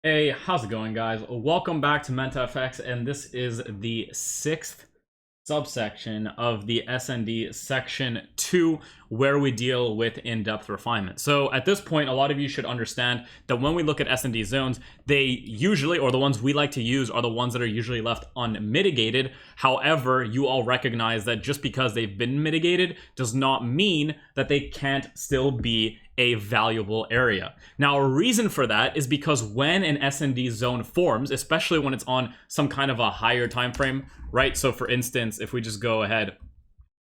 Hey, how's it going, guys? Welcome back to mentfx, and this is the sixth subsection of the S&D section 2, where we deal with in-depth refinement. So at this point, a lot of you should understand that when we look at S&D zones, they usually, or the ones we like to use, are the ones that are usually left unmitigated. However, you all recognize that just because they've been mitigated does not mean that they can't still be a valuable area. Now, a reason for that is because when an S&D zone forms, especially when it's on some kind of a higher time frame, right? So for instance, if we just go ahead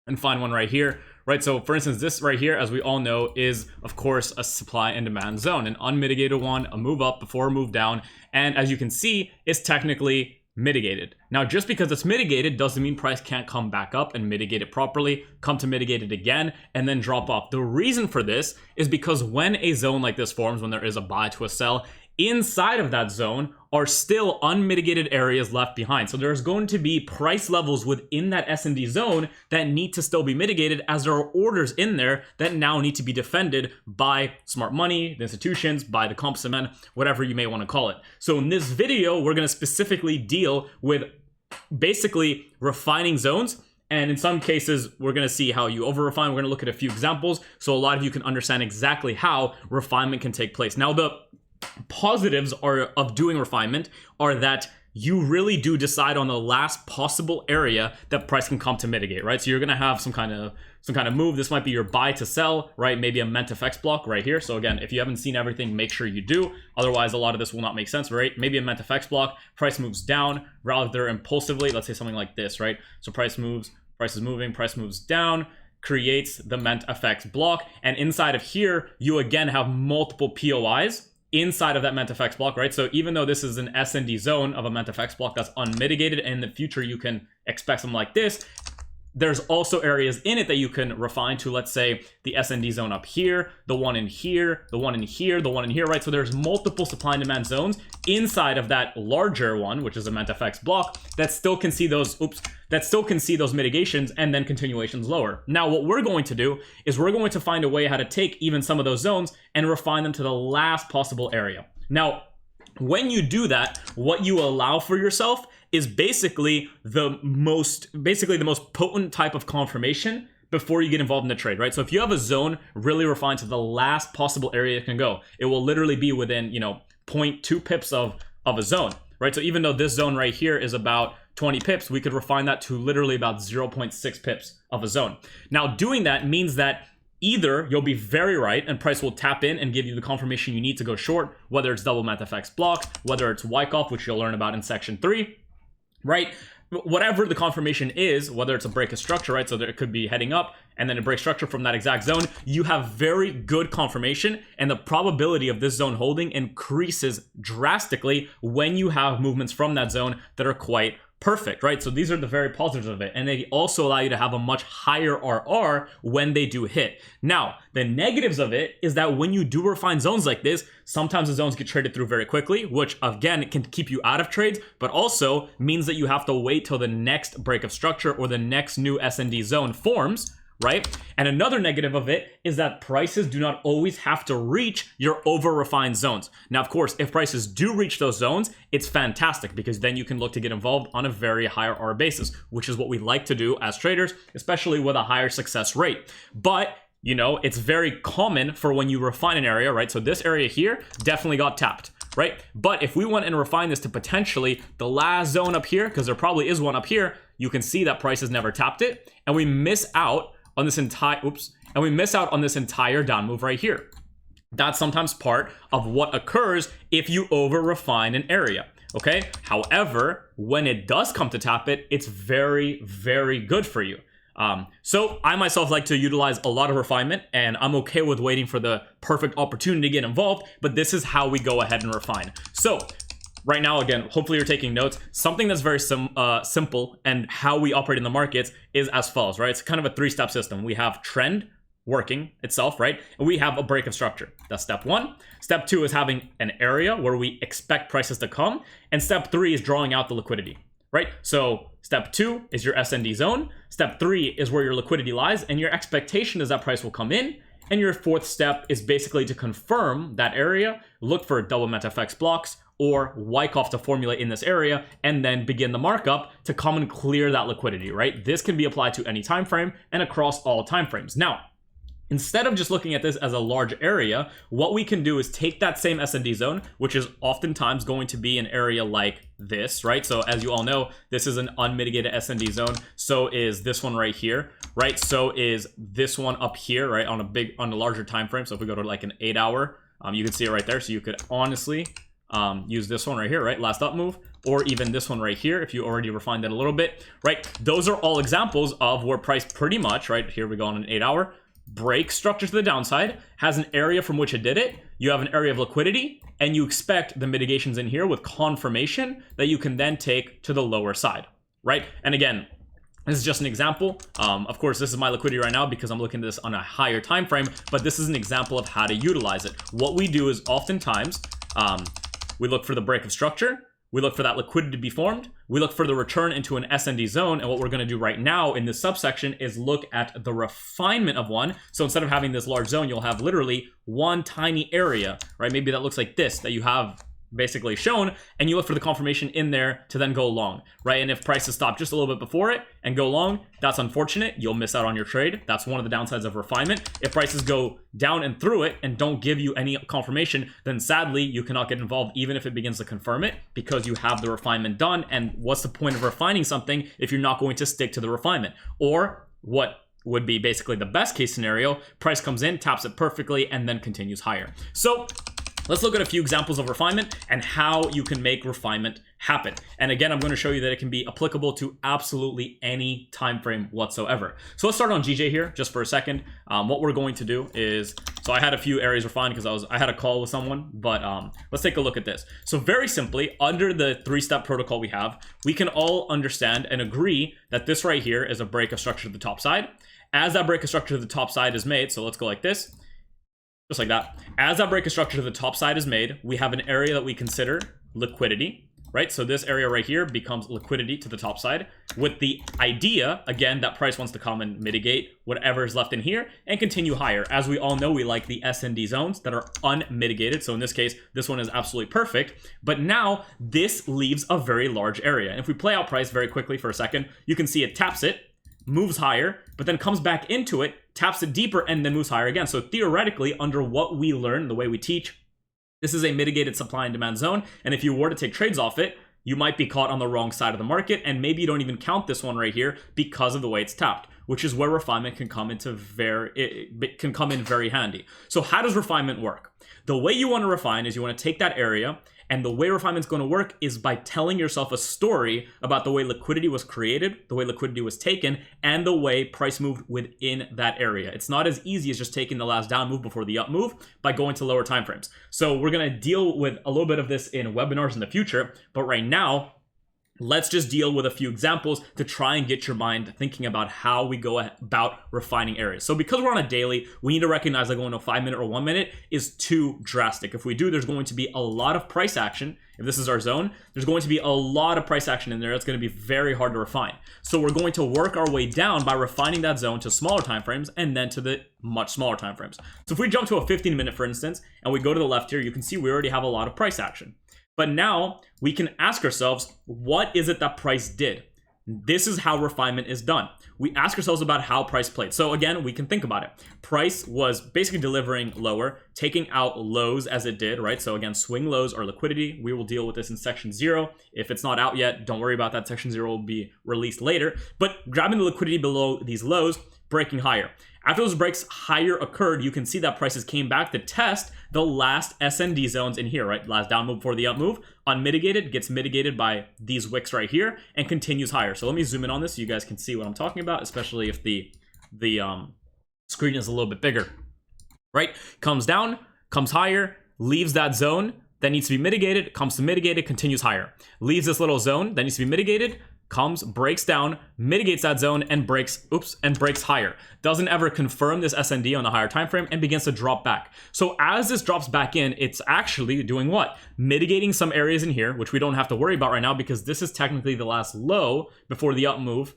and find one right here, right? So for instance, this right here, as we all know, is of course a supply and demand zone, an unmitigated one, a move up before a move down. And as you can see, it's technically mitigated. Now, just because it's mitigated doesn't mean price can't come back up and mitigate it properly, come to mitigate it again, and then drop off. The reason for this is because when a zone like this forms, when there is a buy to a sell, inside of that zone are still unmitigated areas left behind. So there's going to be price levels within that S&D zone that need to still be mitigated, as there are orders in there that now need to be defended by smart money, the institutions, by the composite men, whatever you may want to call it. So in this video, we're going to specifically deal with basically refining zones. And in some cases, we're going to see how you over refine. We're going to look at a few examples so a lot of you can understand exactly how refinement can take place. Now, the positives of doing refinement are that you really do decide on the last possible area that price can come to mitigate, right? So you're gonna have some kind of move. This might be your buy to sell, right? Maybe a mentfx block right here. So again, if you haven't seen everything, make sure you do. Otherwise, a lot of this will not make sense, right? Maybe a mentfx block, price moves down rather impulsively. Let's say something like this, right? So price moves, price is moving, price moves down, creates the mentfx block, and inside of here, you again have multiple POIs inside of that mentfx block, right? So even though this is an S&D zone of a mentfx block that's unmitigated, and in the future you can expect something like this, there's also areas in it that you can refine to, let's say, the S&D zone up here, the one in here, the one in here, the one in here, right? So there's multiple supply and demand zones inside of that larger one, which is a mentfx block, that still can see those, mitigations and then continuations lower. Now, what we're going to do is we're going to find a way how to take even some of those zones and refine them to the last possible area. Now, when you do that, what you allow for yourself is basically the most potent type of confirmation before you get involved in the trade, right? So if you have a zone really refined to the last possible area it can go, it will literally be within, 0.2 pips of a zone, right? So even though this zone right here is about 20 pips, we could refine that to literally about 0.6 pips of a zone. Now, doing that means that either you'll be very right and price will tap in and give you the confirmation you need to go short, whether it's double mentfx block, whether it's Wyckoff, which you'll learn about in section 3, right? Whatever the confirmation is, whether it's a break of structure, right? So there, it could be heading up and then a break structure from that exact zone. You have very good confirmation, and the probability of this zone holding increases drastically when you have movements from that zone that are quite perfect, right? So these are the very positives of it, and they also allow you to have a much higher RR when they do hit. Now, the negatives of it is that when you do refine zones like this, sometimes the zones get traded through very quickly, which again can keep you out of trades, but also means that you have to wait till the next break of structure or the next new S&D zone forms, right? And another negative of it is that prices do not always have to reach your over-refined zones. Now, of course, if prices do reach those zones, it's fantastic, because then you can look to get involved on a very higher R basis, which is what we like to do as traders, especially with a higher success rate. But it's very common for when you refine an area, right? So this area here definitely got tapped, right? But if we went and refine this to potentially the last zone up here, because there probably is one up here, you can see that prices never tapped it, and we miss out on this entire down move right here. That's sometimes part of what occurs if you over refine an area, okay? However, when it does come to tap it, it's very, very good for you. So I myself like to utilize a lot of refinement, and I'm okay with waiting for the perfect opportunity to get involved, but this is how we go ahead and refine. So right now, again, hopefully you're taking notes. Something that's very simple and how we operate in the markets is as follows, right? It's kind of a 3-step system. We have trend working itself, right? And we have a break of structure. That's step 1. Step 2 is having an area where we expect prices to come. And step 3 is drawing out the liquidity, right? So step 2 is your S&D zone. Step 3 is where your liquidity lies, and your expectation is that price will come in. And your 4th step is basically to confirm that area, look for double mentfx blocks, or Wyckoff to formulate in this area and then begin the markup to come and clear that liquidity, right? This can be applied to any time frame and across all time frames. Now, instead of just looking at this as a large area, what we can do is take that same S&D zone, which is oftentimes going to be an area like this, right? So as you all know, this is an unmitigated S&D zone. So is this one right here, right? So is this one up here, right? On a larger time frame. So if we go to like an 8 hour, you can see it right there. So you could honestly use this one right here, right? Last up move, or even this one right here if you already refined it a little bit, right? Those are all examples of where price pretty much, right? Here we go on an 8 hour. Break structure to the downside, has an area from which it did it, you have an area of liquidity, and you expect the mitigations in here with confirmation that you can then take to the lower side, right? And again, this is just an example. Of course, this is my liquidity right now because I'm looking at this on a higher time frame, but this is an example of how to utilize it. What we do is oftentimes we look for the break of structure, we look for that liquidity to be formed, we look for the return into an S&D zone, and what we're going to do right now in this subsection is look at the refinement of one. So instead of having this large zone, you'll have literally one tiny area, right? Maybe that looks like this, that you have basically shown, and you look for the confirmation in there to then go long, right? And if prices stop just a little bit before it and go long, that's unfortunate. You'll miss out on your trade. That's one of the downsides of refinement. If prices go down and through it and don't give you any confirmation, then sadly you cannot get involved even if it begins to confirm it, because you have the refinement done. And what's the point of refining something if you're not going to stick to the refinement? Or what would be basically the best case scenario, price comes in, taps it perfectly, and then continues higher. So let's look at a few examples of refinement and how you can make refinement happen. And again, I'm going to show you that it can be applicable to absolutely any time frame whatsoever. So let's start on GJ here just for a second. What we're going to do is, so I had a few areas refined because I had a call with someone, but let's take a look at this. So very simply, under the 3-step protocol we have, we can all understand and agree that this right here is a break of structure to the top side. As that break of structure to the top side is made, so let's go like this. Just like that. As that break of structure to the top side is made, we have an area that we consider liquidity, right? So this area right here becomes liquidity to the top side, with the idea, again, that price wants to come and mitigate whatever is left in here and continue higher. As we all know, we like the S&D zones that are unmitigated. So in this case, this one is absolutely perfect. But now this leaves a very large area. And if we play out price very quickly for a second, you can see it taps it, moves higher, but then comes back into it, taps it deeper, and then moves higher again. So theoretically, under what we learn, the way we teach, this is a mitigated supply and demand zone. And if you were to take trades off it, you might be caught on the wrong side of the market. And maybe you don't even count this one right here because of the way it's tapped, which is where refinement can come into very handy. So how does refinement work? The way you want to refine is you want to take that area, and the way refinement is going to work is by telling yourself a story about the way liquidity was created, the way liquidity was taken, and the way price moved within that area. It's not as easy as just taking the last down move before the up move by going to lower time frames. So we're going to deal with a little bit of this in webinars in the future, but right now, let's just deal with a few examples to try and get your mind thinking about how we go about refining areas. So because we're on a daily, we need to recognize that going to 5 minute or 1 minute is too drastic. If we do, there's going to be a lot of price action. If this is our zone, there's going to be a lot of price action in there. It's going to be very hard to refine. So we're going to work our way down by refining that zone to smaller time frames and then to the much smaller time frames. So if we jump to a 15 minute, for instance, and we go to the left here, you can see we already have a lot of price action. But now we can ask ourselves, what is it that price did? This is how refinement is done. We ask ourselves about how price played. So again, we can think about it. Price was basically delivering lower, taking out lows as it did, right? So again, swing lows are liquidity. We will deal with this in section 0. If it's not out yet, don't worry about that. Section 0 will be released later. But grabbing the liquidity below these lows, breaking higher. After those breaks higher occurred, you can see that prices came back to test the last S&D zones in here, right? Last down move before the up move. Unmitigated gets mitigated by these wicks right here and continues higher. So let me zoom in on this so you guys can see what I'm talking about, especially if the screen is a little bit bigger, right? Comes down, comes higher, leaves that zone, that needs to be mitigated, comes to mitigated, continues higher. Leaves this little zone that needs to be mitigated, comes, breaks down, mitigates that zone, and breaks higher. Doesn't ever confirm this S&D on the higher time frame and begins to drop back. So as this drops back in, it's actually doing what? Mitigating some areas in here, which we don't have to worry about right now because this is technically the last low before the up move,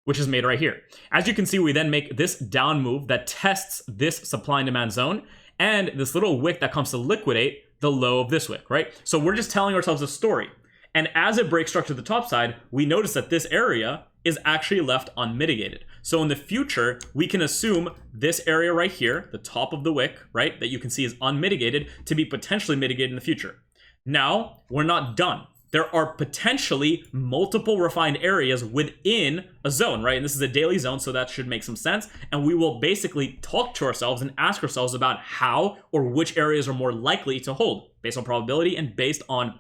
which is made right here. As you can see, we then make this down move that tests this supply and demand zone, and this little wick that comes to liquidate the low of this wick, right? So we're just telling ourselves a story. And as it breaks structure to the top side, we notice that this area is actually left unmitigated. So in the future, we can assume this area right here, the top of the wick, right, that you can see is unmitigated, to be potentially mitigated in the future. Now, we're not done. There are potentially multiple refined areas within a zone, right? And this is a daily zone, so that should make some sense. And we will basically talk to ourselves and ask ourselves about how or which areas are more likely to hold based on probability and based on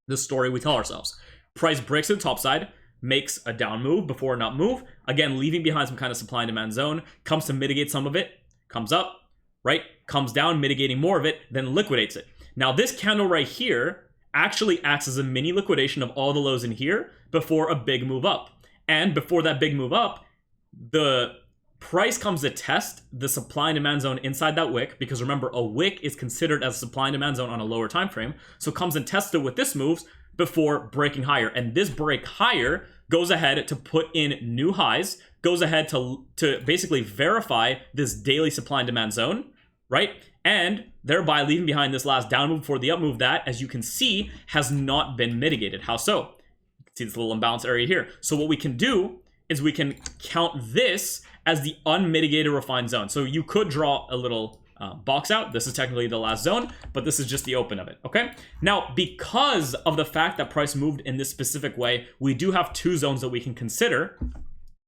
the story we tell ourselves. Price breaks to the top side, makes a down move before a not move, again leaving behind some kind of supply and demand zone, comes to mitigate some of it, comes up, right, comes down, mitigating more of it, then liquidates it. Now this candle right here actually acts as a mini liquidation of all the lows in here before a big move up. And before that big move up, the price comes to test the supply and demand zone inside that wick, because remember, a wick is considered as a supply and demand zone on a lower time frame, so it comes and tests it with this moves before breaking higher. And this break higher goes ahead to put in new highs, goes ahead to basically verify this daily supply and demand zone, right? And thereby leaving behind this last down move before the up move that, as you can see, has not been mitigated. How so? You can see this little imbalance area here. So what we can do is we can count this as the unmitigated refined zone. So you could draw a little box out. This is technically the last zone, but this is just the open of it, okay? Now, because of the fact that price moved in this specific way, we do have two zones that we can consider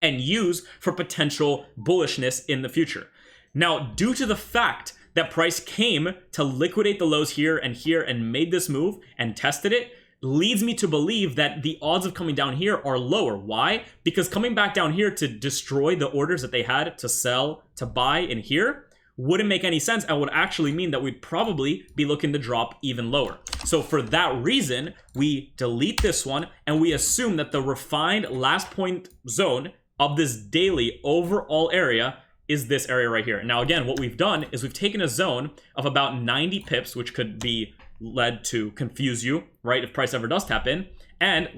and use for potential bullishness in the future. Now, due to the fact that price came to liquidate the lows here and made this move and tested it, leads me to believe that the odds of coming down here are lower. Why? Because coming back down here to destroy the orders that they had to sell, to buy in here, wouldn't make any sense and would actually mean that we'd probably be looking to drop even lower. So for that reason, we delete this one and we assume that the refined last point zone of this daily overall area is this area right here. Now again, what we've done is we've taken a zone of about 90 pips, which could be led to confuse you, right, if price ever does tap in, and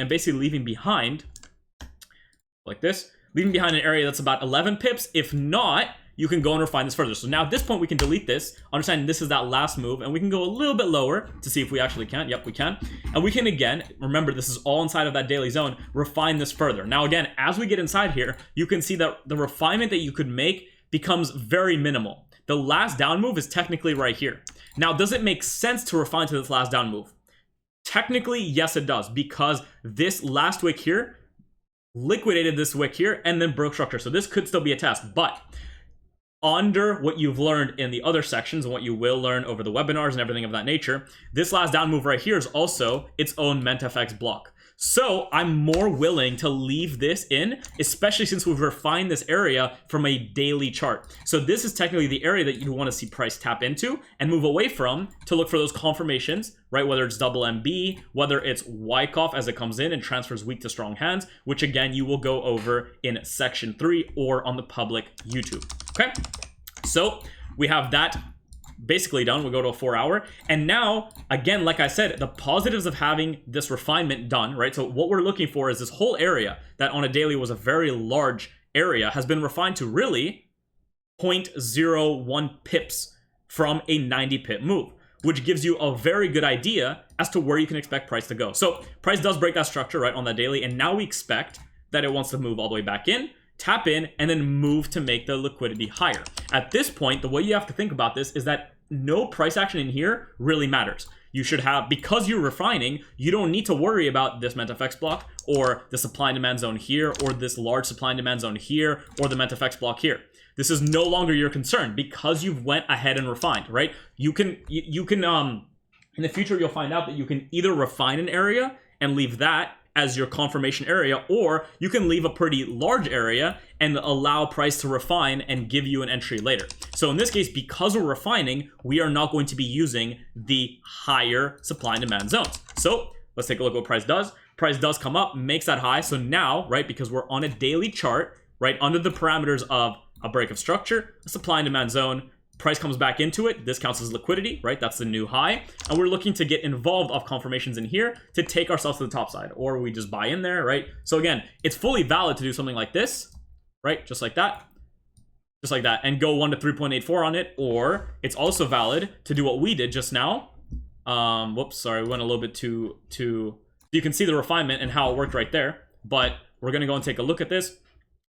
basically leaving behind, like this, leaving behind an area that's about 11 pips. If not, you can go and refine this further. So now at this point, we can delete this, understanding this is that last move, and we can go a little bit lower to see if we actually can. Yep, we can. And we can, again, remember, this is all inside of that daily zone, refine this further. Now, again, as we get inside here, you can see that the refinement that you could make becomes very minimal. The last down move is technically right here. Now, does it make sense to refine to this last down move? Technically, yes, it does, because this last wick here liquidated this wick here and then broke structure. So this could still be a test, but under what you've learned in the other sections and what you will learn over the webinars and everything of that nature, this last down move right here is also its own mentfx block. So I'm more willing to leave this in, especially since we've refined this area from a daily chart. So this is technically the area that you want to see price tap into and move away from to look for those confirmations, right? Whether it's double MB, whether it's Wyckoff as it comes in and transfers weak to strong hands, which again, you will go over in section 3 or on the public YouTube, okay? So we have that basically done. We'll go to a 4-hour. And now, again, like I said, the positives of having this refinement done, right? So what we're looking for is this whole area that on a daily was a very large area has been refined to really 0.01 pips from a 90 pip move, which gives you a very good idea as to where you can expect price to go. So price does break that structure, right, on that daily. And now we expect that it wants to move all the way back in, tap in, and then move to make the liquidity higher. At this point, the way you have to think about this is that no price action in here really matters. You should have, because you're refining, you don't need to worry about this mentfx block or the supply and demand zone here or this large supply and demand zone here or the mentfx block here. This is no longer your concern because you've went ahead and refined, right? You can in the future, you'll find out that you can either refine an area and leave that as your confirmation area, or you can leave a pretty large area and allow price to refine and give you an entry later. So in this case, because we're refining, we are not going to be using the higher supply and demand zones. So let's take a look at what price does. Price does come up, makes that high. So now, right, because we're on a daily chart, right, under the parameters of a break of structure, a supply and demand zone, price comes back into it. This counts as liquidity, right? That's the new high. And we're looking to get involved off confirmations in here to take ourselves to the top side, or we just buy in there, right? So again, it's fully valid to do something like this, right? Just like that. just like that, and go 1 to 3.84 on it. Or it's also valid to do what we did just now. Whoops, sorry, we went a little bit too you can see the refinement and how it worked right there, but we're gonna go and take a look at this.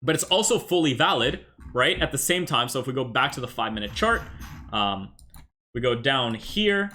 But it's also fully valid, right, at the same time. So if we go back to the 5-minute chart, we go down here,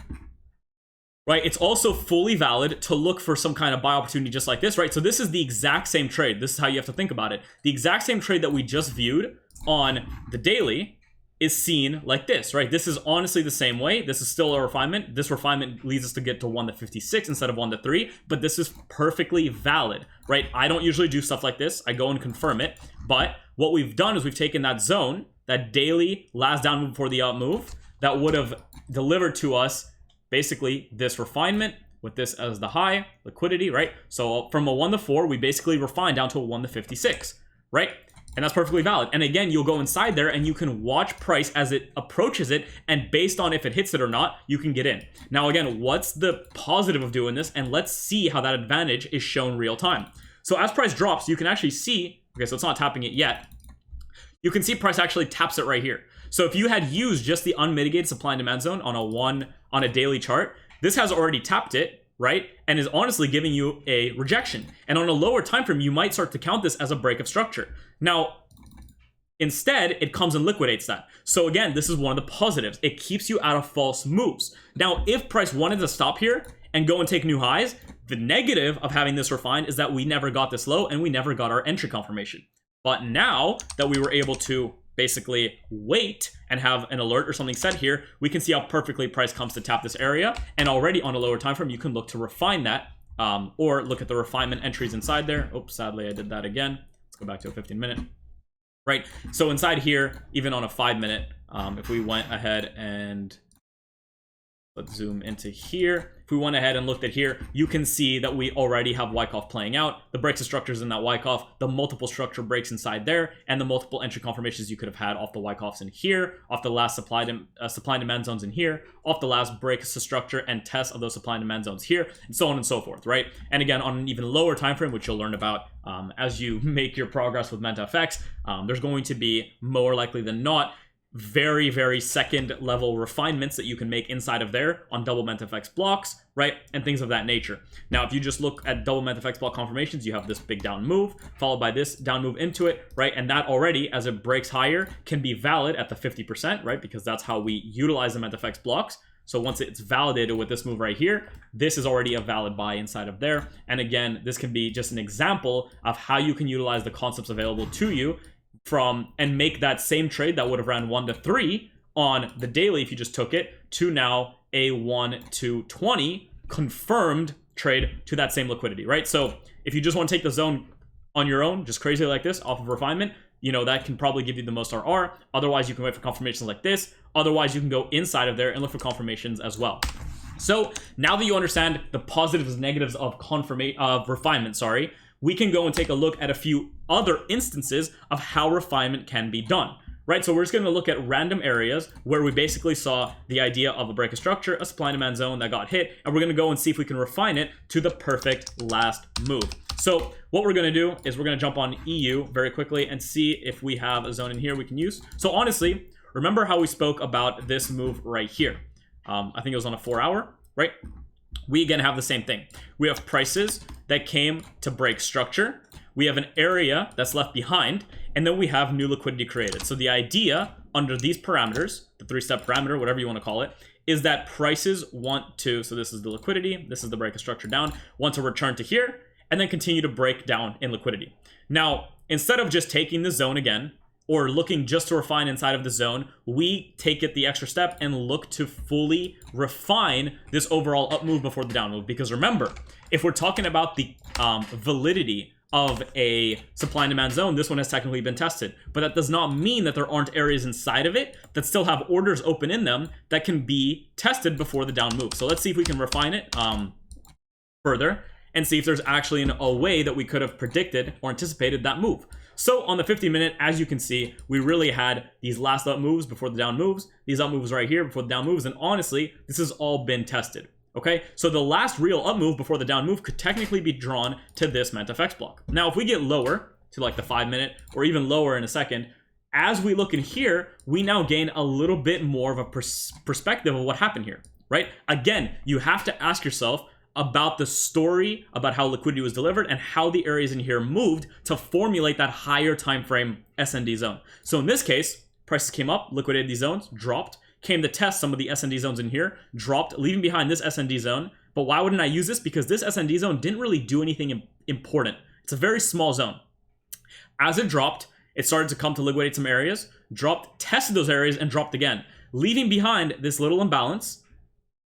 right, it's also fully valid to look for some kind of buy opportunity just like this, right? So this is the exact same trade. This is how you have to think about it. The exact same trade that we just viewed on the daily is seen like this, right? This is honestly the same way. This is still a refinement. This refinement leads us to get to 1 to 56 instead of 1 to 3, but this is perfectly valid, right? I don't usually do stuff like this. I go and confirm it, but what we've done is we've taken that zone, that daily last down move before the up move, that would have delivered to us basically this refinement with this as the high liquidity, right? So from a 1 to 4, we basically refine down to a 1 to 56, right? And that's perfectly valid. And again, you'll go inside there and you can watch price as it approaches it, and based on if it hits it or not, you can get in. Now again, what's the positive of doing this? And let's see how that advantage is shown real time. So as price drops, you can actually see, okay, so it's not tapping it yet. You can see price actually taps it right here. So if you had used just the unmitigated supply and demand zone on a daily chart, this has already tapped it, right? And is honestly giving you a rejection. And on a lower time frame, you might start to count this as a break of structure. Now, instead, it comes and liquidates that. So again, this is one of the positives. It keeps you out of false moves. Now, if price wanted to stop here and go and take new highs, the negative of having this refined is that we never got this low and we never got our entry confirmation. But now that we were able to basically wait and have an alert or something set here, we can see how perfectly price comes to tap this area. And already on a lower time frame, you can look to refine that, or look at the refinement entries inside there. Oops, sadly, I did that again. Let's go back to a 15-minute. Right, so inside here, even on a 5-minute, if we went ahead and let's zoom into here. If we went ahead and looked at here, you can see that we already have Wyckoff playing out. The breaks of structures in that Wyckoff, the multiple structure breaks inside there, and the multiple entry confirmations you could have had off the Wyckoffs in here, off the last supply and demand zones in here, off the last breaks of structure and tests of those supply and demand zones here, and so on and so forth, right? And again, on an even lower time frame, which you'll learn about as you make your progress with mentfx, there's going to be more likely than not very, very second level refinements that you can make inside of there on double mentfx blocks, right? And things of that nature. Now, if you just look at double mentfx block confirmations, you have this big down move followed by this down move into it, right? And that already, as it breaks higher, can be valid at the 50%, right? Because that's how we utilize the mentfx blocks. So once it's validated with this move right here, this is already a valid buy inside of there. And again, this can be just an example of how you can utilize the concepts available to you and make that same trade that would have ran 1 to 3 on the daily if you just took it to now a 1 to 20 confirmed trade to that same liquidity, right? So if you just want to take the zone on your own, just crazy like this off of refinement, you know, that can probably give you the most RR. Otherwise, you can wait for confirmations like this. Otherwise, you can go inside of there and look for confirmations as well. So now that you understand the positives and negatives of refinement, we can go and take a look at a few other instances of how refinement can be done, right? So we're just going to look at random areas where we basically saw the idea of a break of structure, a supply and demand zone that got hit, and we're going to go and see if we can refine it to the perfect last move. So what we're going to do is we're going to jump on EU very quickly and see if we have a zone in here we can use. So honestly, remember how we spoke about this move right here? I think it was on a 4-hour, right? We again have the same thing. We have prices that came to break structure. We have an area that's left behind, and then we have new liquidity created. So the idea under these parameters, the 3-step parameter, whatever you want to call it, is that prices want to, so this is the liquidity, this is the break of structure down, want to return to here, and then continue to break down in liquidity. Now, instead of just taking the zone again, or looking just to refine inside of the zone, we take it the extra step and look to fully refine this overall up move before the down move. Because remember, if we're talking about the validity of a supply and demand zone, this one has technically been tested. But that does not mean that there aren't areas inside of it that still have orders open in them that can be tested before the down move. So let's see if we can refine it further and see if there's actually a way that we could have predicted or anticipated that move. So on the 50-minute, as you can see, we really had these last up moves before the down moves, these up moves right here before the down moves, and honestly, this has all been tested. Okay, so the last real up move before the down move could technically be drawn to this mentfx block. Now, if we get lower to like the 5-minute or even lower in a second, as we look in here, we now gain a little bit more of a perspective of what happened here, right? Again, you have to ask yourself about the story, about how liquidity was delivered, and how the areas in here moved to formulate that higher time frame S&D zone. So in this case, prices came up, liquidated these zones, dropped, came to test some of the S&D zones in here, dropped, leaving behind this S&D zone. But why wouldn't I use this? Because this S&D zone didn't really do anything important. It's a very small zone. As it dropped, it started to come to liquidate some areas, dropped, tested those areas, and dropped again, leaving behind this little imbalance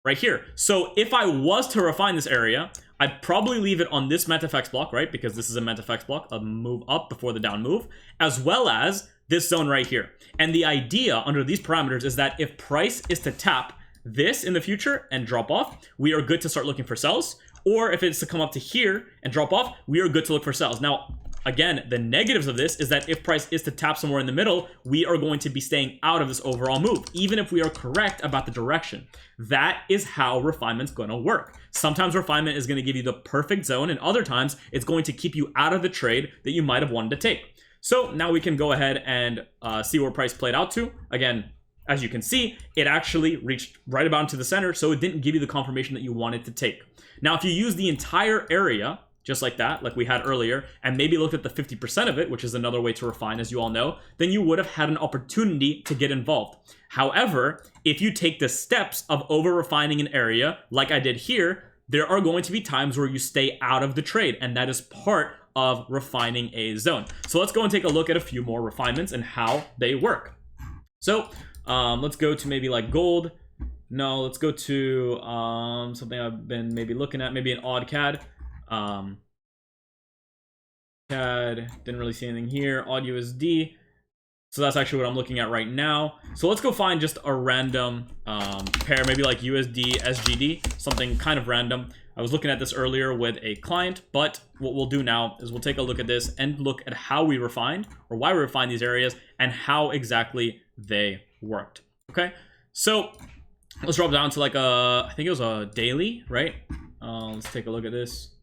right here. So if I was to refine this area, I'd probably leave it on this mentfx block, right? Because this is a mentfx block, a move up before the down move, as well as this zone right here. And the idea under these parameters is that if price is to tap this in the future and drop off, we are good to start looking for sells. Or if it's to come up to here and drop off, we are good to look for sells. Now, again, the negatives of this is that if price is to tap somewhere in the middle, we are going to be staying out of this overall move, even if we are correct about the direction. That is how refinement's going to work. Sometimes refinement is going to give you the perfect zone, and other times it's going to keep you out of the trade that you might have wanted to take. So now we can go ahead and see where price played out to. Again, as you can see, it actually reached right about into the center, so it didn't give you the confirmation that you wanted to take. Now, if you use the entire area, just like that, like we had earlier, and maybe looked at the 50% of it, which is another way to refine, as you all know, then you would have had an opportunity to get involved. However, if you take the steps of over-refining an area, like I did here, there are going to be times where you stay out of the trade, and that is part of refining a zone. So let's go and take a look at a few more refinements and how they work. So let's go to maybe like gold. No, let's go to something I've been maybe looking at, maybe an odd CAD. CAD, didn't really see anything here. Odd USD. So that's actually what I'm looking at right now. So let's go find just a random pair, maybe like USD, SGD, something kind of random. I was looking at this earlier with a client, but what we'll do now is we'll take a look at this and look at how we refined, or why we refined these areas, and how exactly they worked. Okay, so let's drop down to like a, I think it was a daily, right? Let's take a look at this.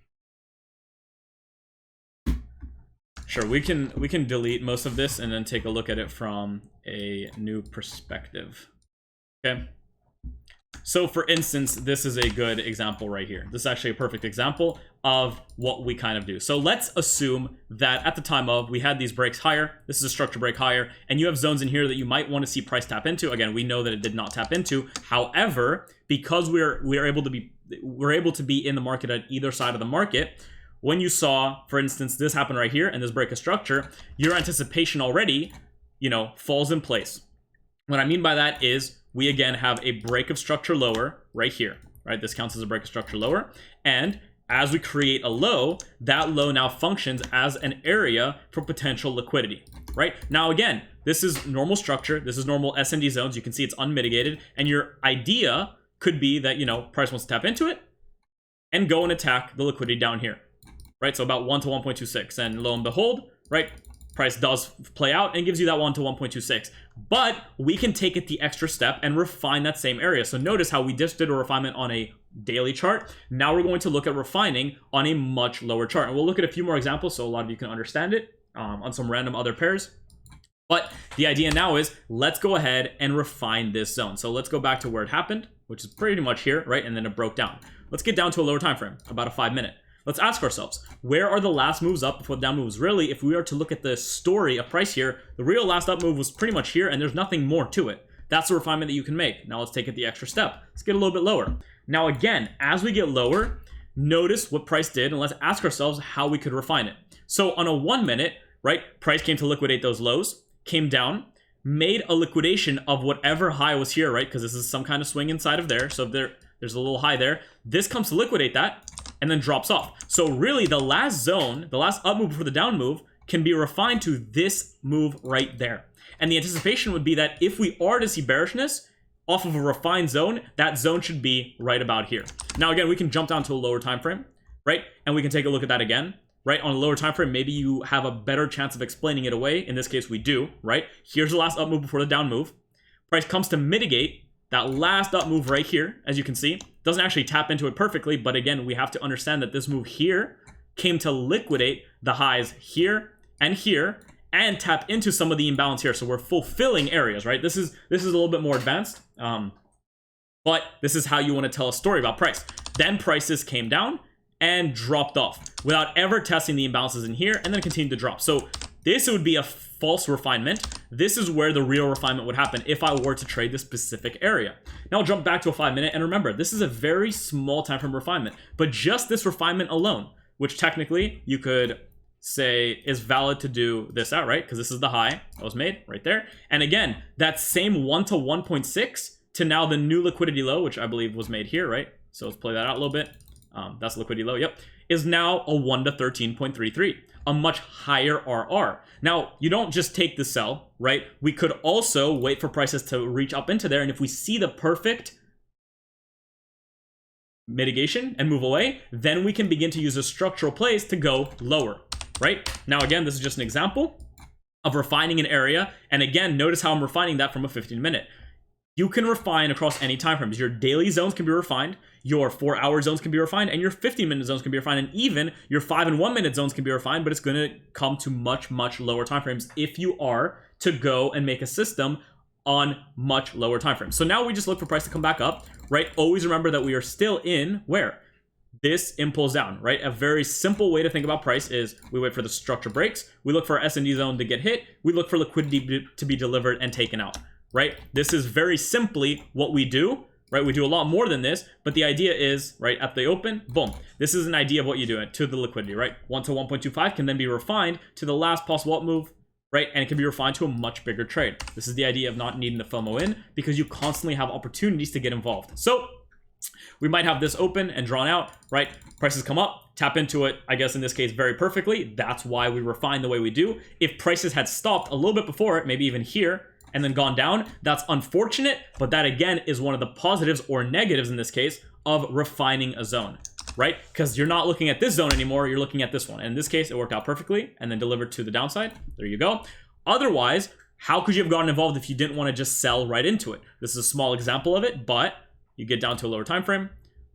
Sure, we can delete most of this and then take a look at it from a new perspective. Okay. So for instance, this is a good example right here. This is actually a perfect example of what we kind of do. So let's assume that at the time of, we had these breaks higher. This is a structure break higher, and you have zones in here that you might want to see price tap into. Again, we know that it did not tap into. However, because we're able to be in the market at either side of the market, when you saw, for instance, this happen right here and this break of structure, your anticipation already, you know, falls in place. What I mean by that is we again have a break of structure lower right here, right? This counts as a break of structure lower. And as we create a low, that low now functions as an area for potential liquidity, right? Now, again, this is normal structure. This is normal S&D zones. You can see it's unmitigated. And your idea could be that, you know, price wants to tap into it and go and attack the liquidity down here, right? So about 1 to 1.26. And lo and behold, right, price does play out and gives you that 1 to 1.26. But we can take it the extra step and refine that same area. So notice how we just did a refinement on a daily chart. Now we're going to look at refining on a much lower chart. And we'll look at a few more examples so a lot of you can understand it on some random other pairs. But the idea now is let's go ahead and refine this zone. So let's go back to where it happened, which is pretty much here, right? And then it broke down. Let's get down to a lower time frame, about a 5-minute. Let's ask ourselves, where are the last moves up before the down moves? Really, if we are to look at the story of price here, the real last up move was pretty much here, and there's nothing more to it. That's a refinement that you can make. Now let's take it the extra step. Let's get a little bit lower. Now again, as we get lower, notice what price did, and let's ask ourselves how we could refine it. So on a 1 minute, right, price came to liquidate those lows, came down, made a liquidation of whatever high was here, right? Because this is some kind of swing inside of there. So there's a little high there. This comes to liquidate that and then drops off. So really the last zone, the last up move before the down move, can be refined to this move right there. And the anticipation would be that if we are to see bearishness off of a refined zone, that zone should be right about here. Now again, we can jump down to a lower time frame, right? And we can take a look at that again, right? On a lower time frame, maybe you have a better chance of explaining it away. In this case, we do, right? Here's the last up move before the down move. Price comes to mitigate that last up move right here, as you can see. Doesn't actually tap into it perfectly, but again, we have to understand that this move here came to liquidate the highs here and here, and tap into some of the imbalance here. So we're fulfilling areas, right? This is a little bit more advanced, but this is how you want to tell a story about price. Then prices came down and dropped off without ever testing the imbalances in here, and then continued to drop. So this would be a false refinement. This is where the real refinement would happen if I were to trade this specific area. Now I'll jump back to a 5-minute, and remember, this is a very small time frame refinement, but just this refinement alone, which technically you could say is valid to do this out, right? Because this is the high that was made right there. And again, that same 1 to 1.6 to now the new liquidity low, which I believe was made here, right? So let's play that out a little bit. That's liquidity low, yep, is now a 1 to 13.33, a much higher RR. Now, you don't just take the sell, right? We could also wait for prices to reach up into there, and if we see the perfect mitigation and move away, then we can begin to use a structural plays to go lower, right? Now, again, this is just an example of refining an area, and again, notice how I'm refining that from a 15-minute. You can refine across any time frames. Your daily zones can be refined, your 4-hour zones can be refined, and your 15-minute zones can be refined, and even your 5 and 1-minute zones can be refined, but it's going to come to much, much lower time frames if you are to go and make a system on much lower time frames. So now we just look for price to come back up, right? Always remember that we are still in where? This impulse down, right? A very simple way to think about price is we wait for the structure breaks, we look for our S&D zone to get hit, we look for liquidity to be delivered and taken out. Right? This is very simply what we do, right? We do a lot more than this, but the idea is, right, at the open, boom. This is an idea of what you do to the liquidity, right? 1 to 1.25 can then be refined to the last possible up move, right? And it can be refined to a much bigger trade. This is the idea of not needing the FOMO in because you constantly have opportunities to get involved. So we might have this open and drawn out, right? Prices come up, tap into it, I guess in this case, very perfectly. That's why we refine the way we do. If prices had stopped a little bit before it, maybe even here, and then gone down, that's unfortunate, but that again is one of the positives or negatives in this case of refining a zone, right? Because you're not looking at this zone anymore, you're looking at this one. And in this case, it worked out perfectly and then delivered to the downside. There you go. Otherwise, how could you have gotten involved if you didn't want to just sell right into it? This is a small example of it, but you get down to a lower time frame.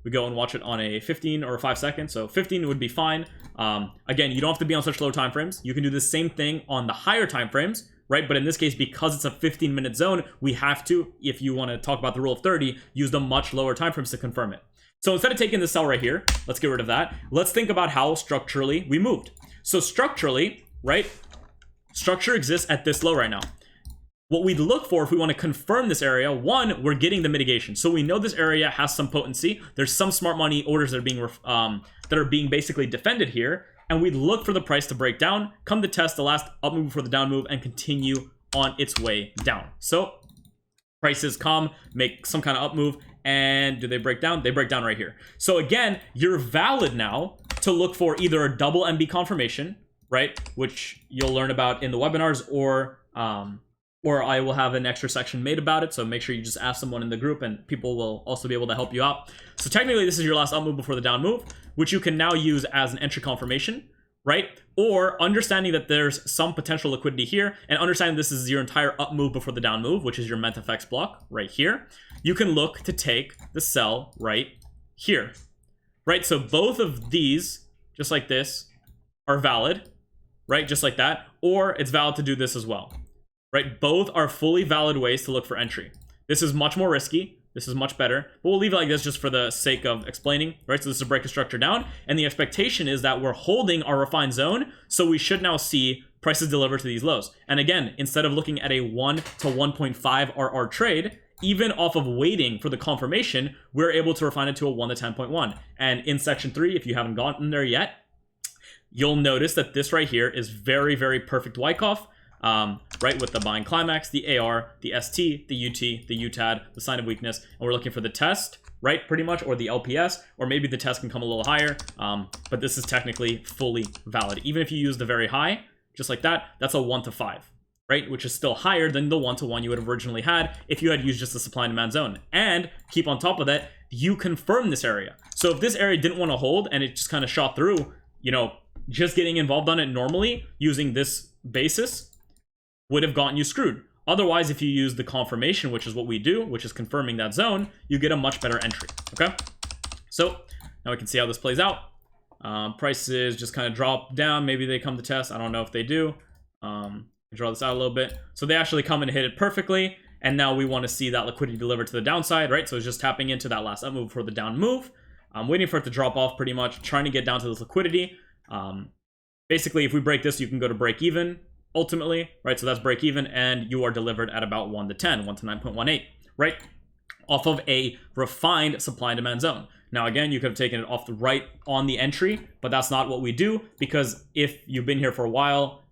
We go and watch it on a 15 or a 5 second. So 15 would be fine. Again, you don't have to be on such low time frames. You can do the same thing on the higher time frames, right? But in this case, because it's a 15-minute zone, we have to, if you want to talk about the rule of 30, use the much lower time frames to confirm it. So instead of taking the sell right here, let's get rid of that. Let's think about how structurally we moved. So structurally, right? Structure exists at this low right now. What we'd look for if we want to confirm this area, one, we're getting the mitigation. So we know this area has some potency. There's some smart money orders that are being basically defended here. And we'd look for the price to break down, come to test the last up move before the down move, and continue on its way down. So prices come, make some kind of up move, and do they break down? They break down right here. So again, you're valid now to look for either a double MB confirmation, right? Which you'll learn about in the webinars, or I will have an extra section made about it. So make sure you just ask someone in the group and people will also be able to help you out. So technically this is your last up move before the down move, which you can now use as an entry confirmation, right? Or understanding that there's some potential liquidity here and understanding this is your entire up move before the down move, which is your mentfx block right here. You can look to take the sell right here, right? So both of these, just like this, are valid, right? Just like that, or it's valid to do this as well. Right, both are fully valid ways to look for entry. This is much more risky. This is much better, but we'll leave it like this just for the sake of explaining, right? So this is a break of structure down, and the expectation is that we're holding our refined zone, so we should now see prices deliver to these lows. And again, instead of looking at a 1 to 1.5 RR trade, even off of waiting for the confirmation, we're able to refine it to a 1 to 10.1. And in section 3, if you haven't gotten there yet, you'll notice that this right here is very, very perfect Wyckoff. Right, with the buying climax, the AR, the ST, the UT, the UTAD, the sign of weakness, and we're looking for the test, right, pretty much, or the LPS, or maybe the test can come a little higher, but this is technically fully valid. Even if you use the very high, just like that, that's a 1 to 5, right, which is still higher than the 1 to 1 you would have originally had if you had used just the supply and demand zone. And keep on top of that, you confirm this area. So if this area didn't want to hold and it just kind of shot through, you know, just getting involved on it normally using this basis would have gotten you screwed. Otherwise, if you use the confirmation, which is what we do, which is confirming that zone, you get a much better entry, okay? So now we can see how this plays out. Prices just kind of drop down. Maybe they come to test. I don't know if they do. Draw this out a little bit. So they actually come and hit it perfectly. And now we want to see that liquidity delivered to the downside, right? So it's just tapping into that last up move for the down move. I'm waiting for it to drop off pretty much, trying to get down to this liquidity. Basically, if we break this, you can go to break even ultimately, right? So that's break even, and you are delivered at about 1 to 10, 1 to 9.18, right? Off of a refined supply and demand zone. Now, again, you could have taken it off the right on the entry, but that's not what we do, because if you've been here for a while,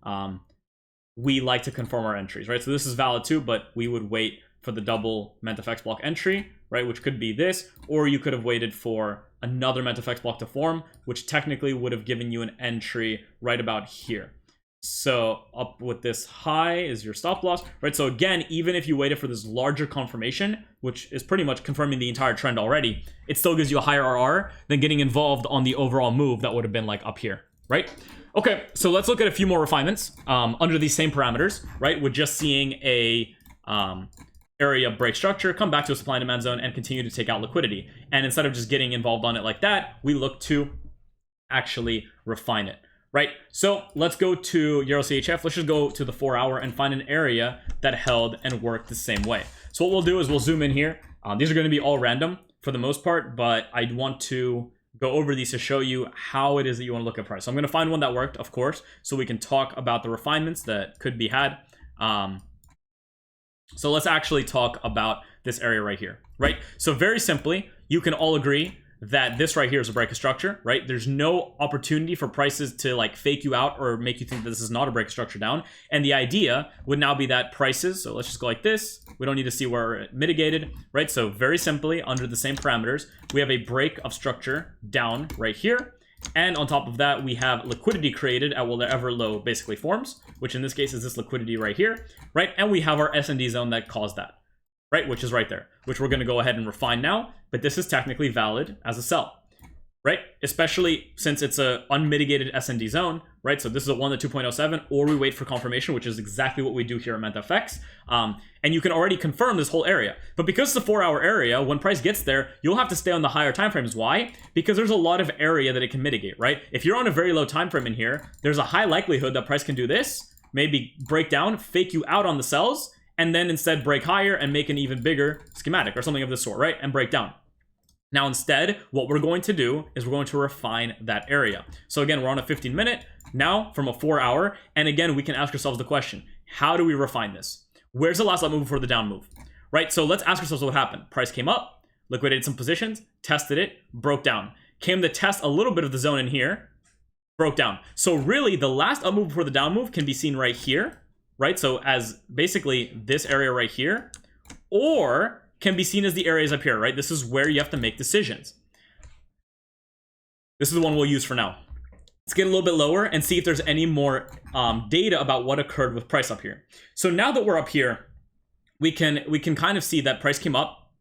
we like to confirm our entries, right? So this is valid too, but we would wait for the double mentfx block entry, right? Which could be this, or you could have waited for another mentfx block to form, which technically would have given you an entry right about here. So up with this high is your stop loss, right? So again, even if you waited for this larger confirmation, which is pretty much confirming the entire trend already, it still gives you a higher RR than getting involved on the overall move that would have been like up here, right? Okay, so let's look at a few more refinements under these same parameters, right? With just seeing a area break structure, come back to a supply and demand zone, and continue to take out liquidity. And instead of just getting involved on it like that, we look to actually refine it, right? So let's go to Euro CHF. Let's just go to the 4 hour and find an area that held and worked the same way. So what we'll do is we'll zoom in here. These are going to be all random for the most part, but I want to go over these to show you how it is that you want to look at price. So I'm going to find one that worked, of course, so we can talk about the refinements that could be had. So let's actually talk about this area right here, right? So very simply, you can all agree that this right here is a break of structure, right? There's no opportunity for prices to like fake you out or make you think that this is not a break of structure down. And the idea would now be that prices, so let's just go like this. We don't need to see where it mitigated, right? So very simply, under the same parameters, we have a break of structure down right here. And on top of that, we have liquidity created at whatever low basically forms, which in this case is this liquidity right here, right? And we have our S&D zone that caused that, right? Which is right there, which we're going to go ahead and refine now. But this is technically valid as a sell, right? Especially since it's a unmitigated S&D zone, right? So this is a 1 to 2.07, or we wait for confirmation, which is exactly what we do here at mentfx. And you can already confirm this whole area. But because it's a 4 hour area, when price gets there, you'll have to stay on the higher time frames. Why? Because there's a lot of area that it can mitigate, right? If you're on a very low time frame in here, there's a high likelihood that price can do this, maybe break down, fake you out on the sells, and then instead break higher and make an even bigger schematic or something of this sort, right? And break down. Now, instead, what we're going to do is we're going to refine that area. So again, we're on a 15-minute now from a 4 hour. And again, we can ask ourselves the question, how do we refine this? Where's the last up move before the down move, right? So let's ask ourselves what happened. Price came up, liquidated some positions, tested it, broke down. Came to test a little bit of the zone in here, broke down. So really, the last up move before the down move can be seen right here, right? So as basically this area right here, or can be seen as the areas up here, right? This is where you have to make decisions. This is the one we'll use for now. Let's get a little bit lower and see if there's any more data about what occurred with price up here. So now that we're up here, we can kind of see that price came up,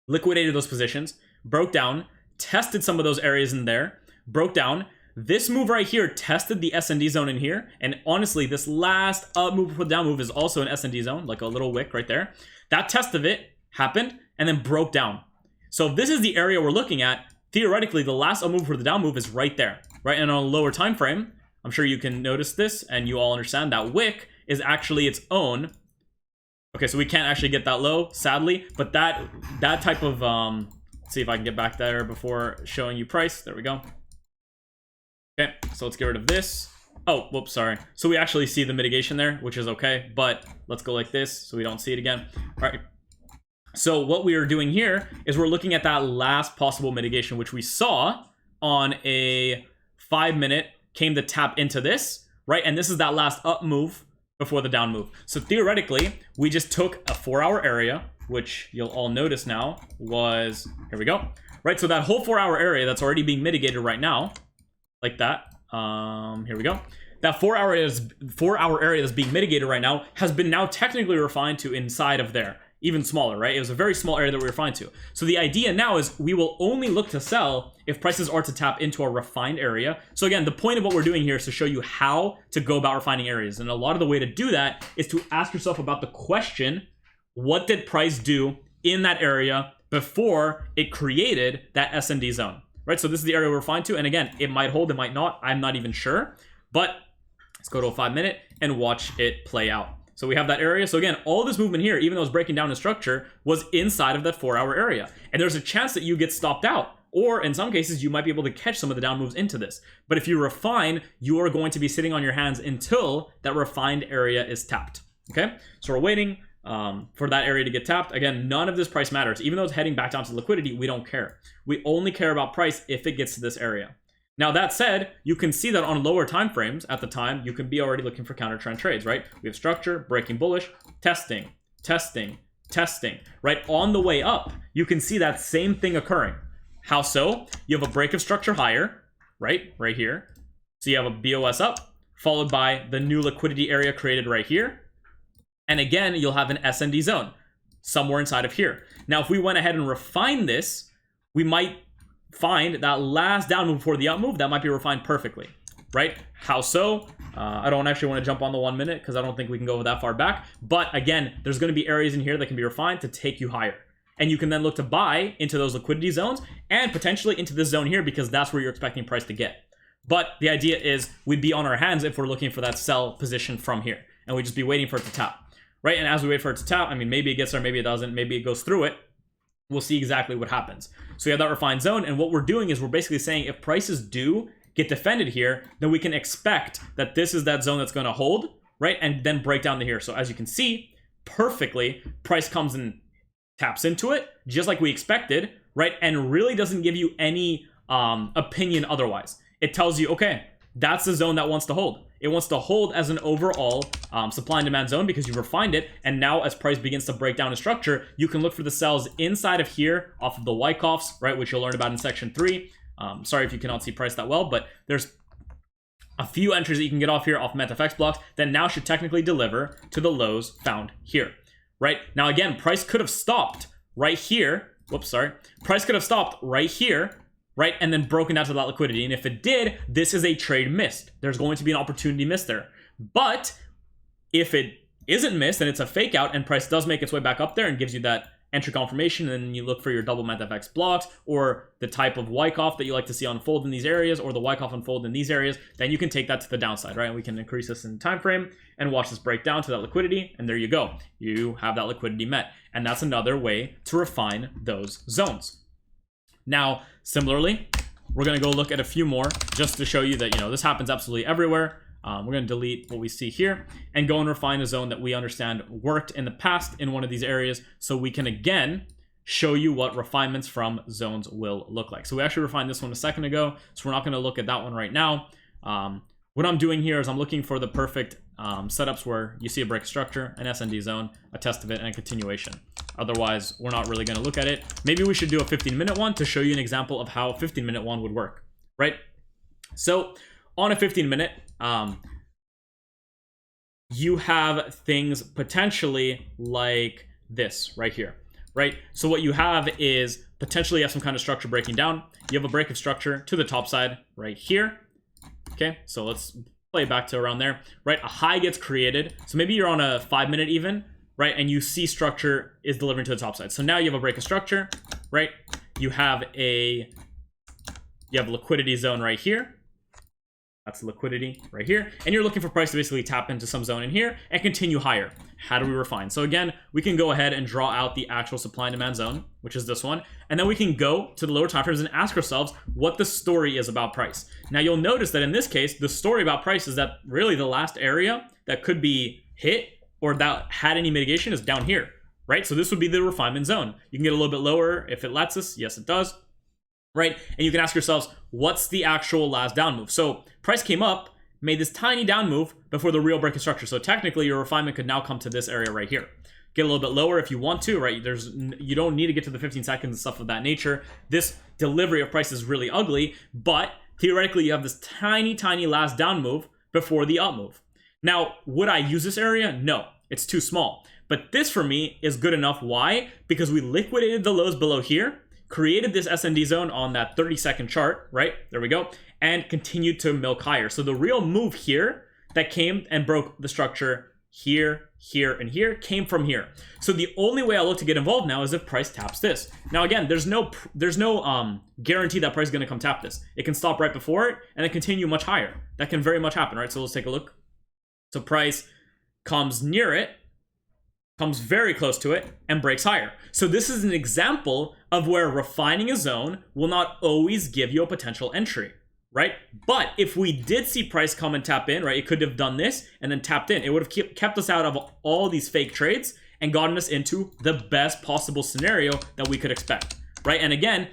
liquidated those positions, broke down, tested some of those areas in there, broke down. This move right here tested the S&D zone in here. And honestly, this last up move before the down move is also an S&D zone, like a little wick right there. That test of it happened and then broke down. So if this is the area we're looking at, theoretically, the last up move for the down move is right there, right? And on a lower time frame, I'm sure you can notice this and you all understand that wick is actually its own. Okay, so we can't actually get that low, sadly, but that type of, let's see if I can get back there before showing you price. There we go. Okay, so let's get rid of this. Oh, whoops, sorry. So we actually see the mitigation there, which is okay, but let's go like this so we don't see it again. All right. So what we are doing here is we're looking at that last possible mitigation, which we saw on a 5-minute, came to tap into this, right? And this is that last up move before the down move. So theoretically, we just took a 4 hour area, which you'll all notice now was, here we go, right? So that whole 4 hour area that's already being mitigated right now, like that. Here we go. That 4 hour area that's being mitigated right now has been now technically refined to inside of there. Even smaller, right? It was a very small area that we refined to. So the idea now is we will only look to sell if prices are to tap into a refined area. So again, the point of what we're doing here is to show you how to go about refining areas. And a lot of the way to do that is to ask yourself about the question, what did price do in that area before it created that S&D zone, right? So this is the area we're refined to. And again, it might hold, it might not. I'm not even sure. But Let's go to a 5 minute and watch it play out. So we have that area. So again, all this movement here, even though it's breaking down in structure, was inside of that 4-hour area. And there's a chance that you get stopped out. Or in some cases, you might be able to catch some of the down moves into this. But if you refine, you are going to be sitting on your hands until that refined area is tapped. Okay, so we're waiting for that area to get tapped. Again, none of this price matters. Even though it's heading back down to liquidity, we don't care. We only care about price if it gets to this area. Now, that said, you can see that on lower time frames at the time, you can be already looking for counter trend trades, right? We have structure, breaking bullish, testing, testing, testing, right? On the way up, you can see that same thing occurring. How so? You have a break of structure higher, right? Right here. So you have a BOS up, followed by the new liquidity area created right here. And again, you'll have an SND zone somewhere inside of here. Now, if we went ahead and refined this, we might find that last down move before the up move that might be refined perfectly, right? How so? I don't actually want to jump on the 1 minute because I don't think we can go that far back. But again, there's going to be areas in here that can be refined to take you higher. And you can then look to buy into those liquidity zones and potentially into this zone here because that's where you're expecting price to get. But the idea is we'd be on our hands if we're looking for that sell position from here. And we'd just be waiting for it to tap, right? And as we wait for it to tap, I mean, maybe it gets there, maybe it doesn't, maybe it goes through it. We'll see exactly what happens. So we have that refined zone. And what we're doing is we're basically saying if prices do get defended here, then we can expect that this is that zone that's going to hold, right? And then break down to here. So as you can see perfectly, price comes and taps into it just like we expected, right? And really doesn't give you any opinion otherwise. It tells you, okay, that's the zone that wants to hold. It wants to hold as an overall supply and demand zone because you've refined it. And now as price begins to break down in structure, you can look for the sells inside of here off of the Wyckoffs, right? Which you'll learn about in section 3. Sorry if you cannot see price that well, but there's a few entries that you can get off here off mentfx blocks that now should technically deliver to the lows found here, right? Now, again, price could have stopped right here. Whoops, sorry. Price could have stopped right here, right? And then broken down to that liquidity. And if it did, this is a trade missed. There's going to be an opportunity missed there. But if it isn't missed and it's a fake out and price does make its way back up there and gives you that entry confirmation, and then you look for your double mentfx blocks or the type of Wyckoff that you like to see unfold in these areas or the Wyckoff unfold in these areas, then you can take that to the downside, right? And we can increase this in time frame and watch this break down to that liquidity, and there you go. You have that liquidity met. And that's another way to refine those zones. Now, similarly, we're going to go look at a few more just to show you that, you know, this happens absolutely everywhere. We're going to delete what we see here and go and refine a zone that we understand worked in the past in one of these areas so we can, again, show you what refinements from zones will look like. So we actually refined this one a second ago, so we're not going to look at that one right now. What I'm doing here is I'm looking for the perfect setups where you see a break structure, an SND zone, a test of it, and a continuation. Otherwise, we're not really going to look at it. Maybe we should do a 15-minute one to show you an example of how a 15-minute one would work, right? So on a 15-minute, you have things potentially like this right here, right? So what you have is potentially you have some kind of structure breaking down. You have a break of structure to the top side right here. Okay, so let's play it back to around there, right? A high gets created. So maybe you're on a 5-minute even, right? And you see structure is delivering to the top side. So now you have a break of structure, right? You have a liquidity zone right here. That's liquidity right here. And you're looking for price to basically tap into some zone in here and continue higher. How do we refine? So again, we can go ahead and draw out the actual supply and demand zone, which is this one. And then we can go to the lower time frames and ask ourselves what the story is about price. Now you'll notice that in this case, the story about price is that really the last area that could be hit or that had any mitigation is down here, right? So this would be the refinement zone. You can get a little bit lower if it lets us. Yes, it does. Right? And you can ask yourselves, what's the actual last down move? So price came up, made this tiny down move before the real break of structure. So technically your refinement could now come to this area right here. Get a little bit lower if you want to, right? You don't need to get to the 15 seconds and stuff of that nature. This delivery of price is really ugly, but theoretically you have this tiny, tiny last down move before the up move. Now, would I use this area? No, it's too small. But this for me is good enough. Why? Because we liquidated the lows below here, created this SND zone on that 30-second chart, right? There we go. And continued to milk higher. So the real move here that came and broke the structure here, here, and here came from here. So the only way I look to get involved now is if price taps this. Now again, there's no guarantee that price is going to come tap this. It can stop right before it and then continue much higher. That can very much happen, right? So let's take a look. So price comes near it, comes very close to it, and breaks higher. So this is an example of where refining a zone will not always give you a potential entry, right? But if we did see price come and tap in, right, it could have done this and then tapped in. It would have kept us out of all these fake trades and gotten us into the best possible scenario that we could expect, right? And again,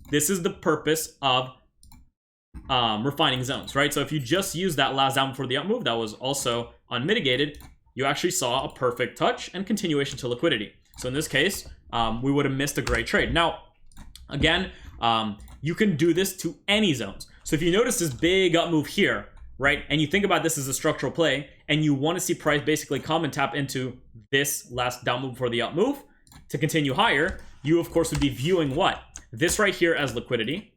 this is the purpose of refining zones, right? So if you just use that last down before the up move that was also unmitigated, you actually saw a perfect touch and continuation to liquidity. So in this case, we would have missed a great trade. Now, again, you can do this to any zones. So if you notice this big up move here, right, and you think about this as a structural play, and you want to see price basically come and tap into this last down move before the up move to continue higher, you of course would be viewing what? This right here as liquidity.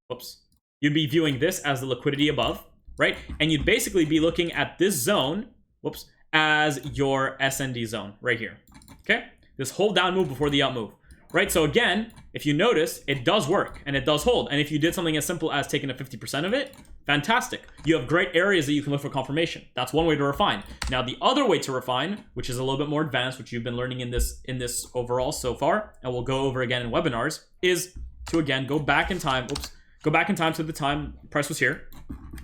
Whoops. You'd be viewing this as the liquidity above, right? And you'd basically be looking at this zone, whoops, as your SND zone right here, okay? This whole down move before the up move, right? So again, if you notice, it does work and it does hold. And if you did something as simple as taking a 50% of it, fantastic. You have great areas that you can look for confirmation. That's one way to refine. Now, the other way to refine, which is a little bit more advanced, which you've been learning in this overall so far, and we'll go over again in webinars, is to again go back in time. Oops. Go back in time to the time price was here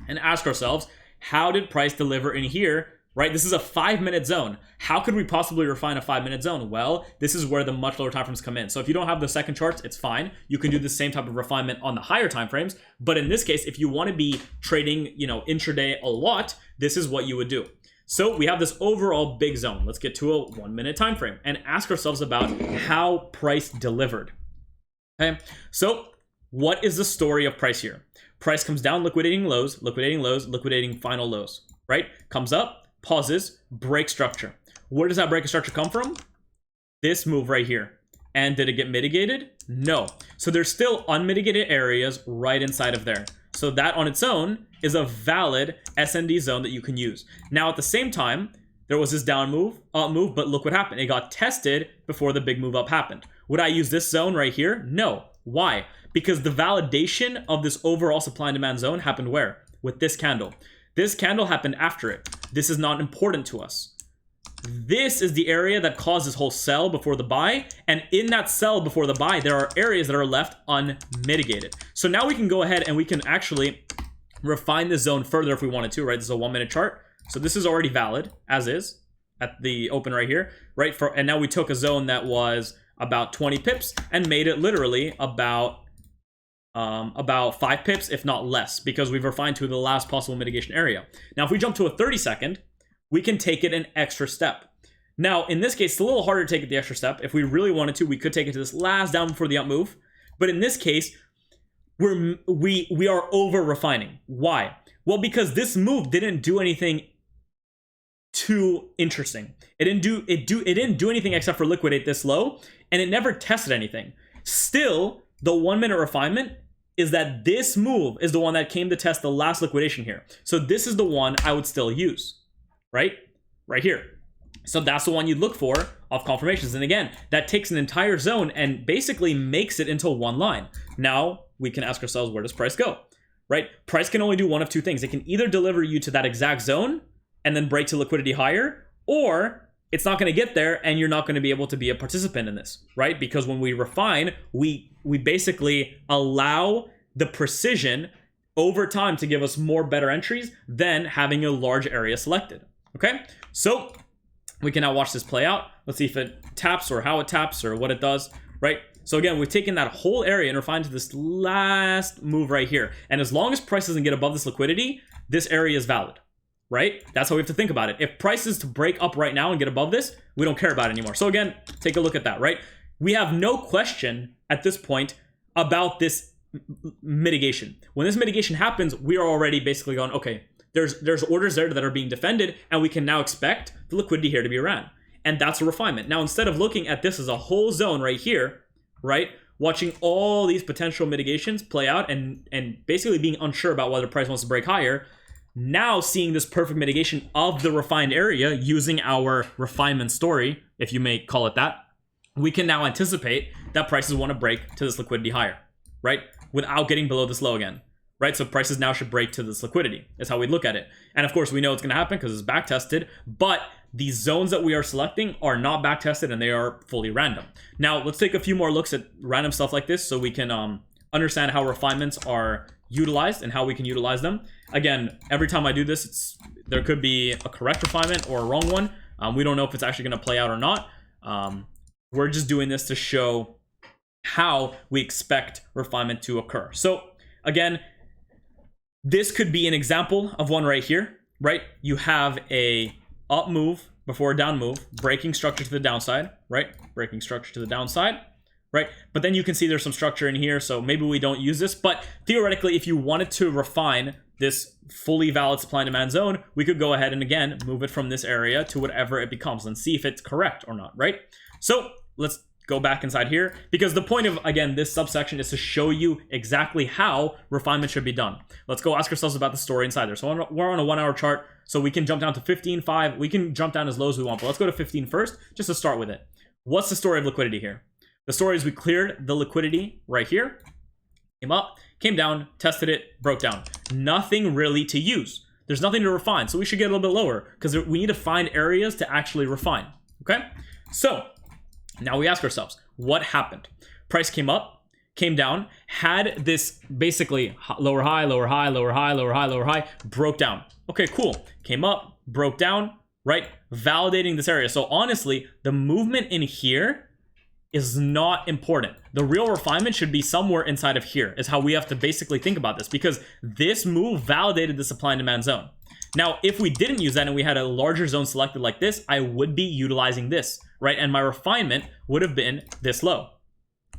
and ask ourselves, how did price deliver in here, right? This is a 5-minute zone. How could we possibly refine a 5-minute zone? Well, this is where the much lower time frames come in. So if you don't have the second charts, it's fine. You can do the same type of refinement on the higher time frames. But in this case, if you want to be trading, you know, intraday a lot, this is what you would do. So we have this overall big zone. Let's get to a 1-minute time frame and ask ourselves about how price delivered. Okay, so what is the story of price here? Price comes down, liquidating lows, liquidating final lows, right? Comes up, pauses, break structure. Where does that break of structure come from? This move right here. And did it get mitigated? No. So there's still unmitigated areas right inside of there. So that on its own is a valid SND zone that you can use. Now at the same time, there was this down move, up move, but look what happened. It got tested before the big move up happened. Would I use this zone right here? No. Why? Because the validation of this overall supply and demand zone happened where? With this candle. This candle happened after it. This is not important to us. This is the area that caused this whole sell before the buy. And in that sell before the buy, there are areas that are left unmitigated. So now we can go ahead and we can actually refine this zone further if we wanted to, right? This is a 1-minute chart. So this is already valid, as is, at the open right here, right? And now we took a zone that was about 20 pips and made it literally about 5 pips, if not less, because we've refined to the last possible mitigation area. Now, if we jump to a 30-second, we can take it an extra step. Now, in this case, it's a little harder to take it the extra step. If we really wanted to, we could take it to this last down before the up move. But in this case, we are over refining. Why? Well, because this move didn't do anything too interesting. It didn't do anything except for liquidate this low, and it never tested anything. Still, the 1-minute refinement is that this move is the one that came to test the last liquidation here. So this is the one I would still use, right? Right here. So that's the one you'd look for of confirmations. And again, that takes an entire zone and basically makes it into one line. Now we can ask ourselves, where does price go, right? Price can only do one of two things. It can either deliver you to that exact zone and then break to liquidity higher, or it's not going to get there and you're not going to be able to be a participant in this, right? Because when we refine, we basically allow the precision over time to give us more better entries than having a large area selected. Okay, so we can now watch this play out. Let's see if it taps or how it taps or what it does, right? So again, we've taken that whole area and refined to this last move right here. And as long as price doesn't get above this liquidity, this area is valid, right? That's how we have to think about it. If price is to break up right now and get above this, we don't care about it anymore. So again, take a look at that, right? We have no question at this point about this mitigation. When this mitigation happens, we are already basically going, okay, there's orders there that are being defended, and we can now expect the liquidity here to be ran. And that's a refinement. Now, instead of looking at this as a whole zone right here, right, watching all these potential mitigations play out and basically being unsure about whether price wants to break higher, now seeing this perfect mitigation of the refined area using our refinement story, if you may call it that, we can now anticipate that prices want to break to this liquidity higher, right, without getting below this low again. right? So prices now should break to this liquidity is how we look at it. And of course we know it's going to happen because it's back tested, but the zones that we are selecting are not back tested and they are fully random. Now let's take a few more looks at random stuff like this so we can understand how refinements are utilized and how we can utilize them. Again, every time I do this, there could be a correct refinement or a wrong one. We don't know if it's actually going to play out or not. We're just doing this to show how we expect refinement to occur. So again, this could be an example of one right here, right? You have a up move before a down move, breaking structure to the downside, right? Breaking structure to the downside, right? But then you can see there's some structure in here, so maybe we don't use this. But theoretically, if you wanted to refine this fully valid supply and demand zone, we could go ahead and again move it from this area to whatever it becomes and see if it's correct or not, right? So let's go back inside here, because the point of, again, this subsection is to show you exactly how refinement should be done. Let's go ask ourselves about the story inside there. So we're on a 1 hour chart, so we can jump down to 15.5. We can jump down as low as we want, but let's go to 15 first, just to start with it. What's the story of liquidity here? The story is we cleared the liquidity right here, came up, came down, tested it, broke down. Nothing really to use. There's nothing to refine, so we should get a little bit lower because we need to find areas to actually refine, okay? So now we ask ourselves, what happened? Price came up, came down, had this basically lower high, lower high, lower high, lower high, lower high, broke down. Okay, cool. Came up, broke down, right? Validating this area. So honestly, the movement in here is not important. The real refinement should be somewhere inside of here, is how we have to basically think about this, because this move validated the supply and demand zone. Now, if we didn't use that and we had a larger zone selected like this, I would be utilizing this, right? And my refinement would have been this low,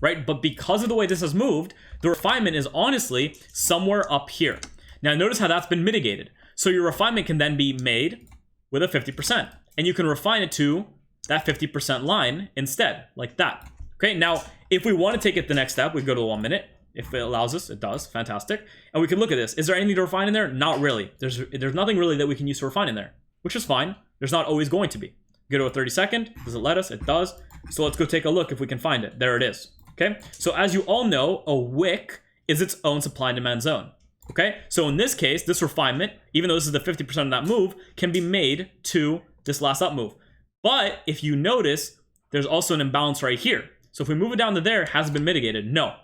right? But because of the way this has moved, the refinement is honestly somewhere up here. Now, notice how that's been mitigated. So your refinement can then be made with a 50%, and you can refine it to that 50% line instead, like that. Okay, now, if we want to take it the next step, we go to 1 minute. If it allows us, it does. Fantastic. And we can look at this. Is there anything to refine in there? Not really. There's nothing really that we can use to refine in there, which is fine. There's not always going to be. Go to a 30-second. Does it let us? It does. So let's go take a look if we can find it. There it is. Okay. So as you all know, a wick is its own supply and demand zone. Okay. So in this case, this refinement, even though this is the 50% of that move, can be made to this last up move. But if you notice, there's also an imbalance right here. So if we move it down to there, has it been mitigated? No.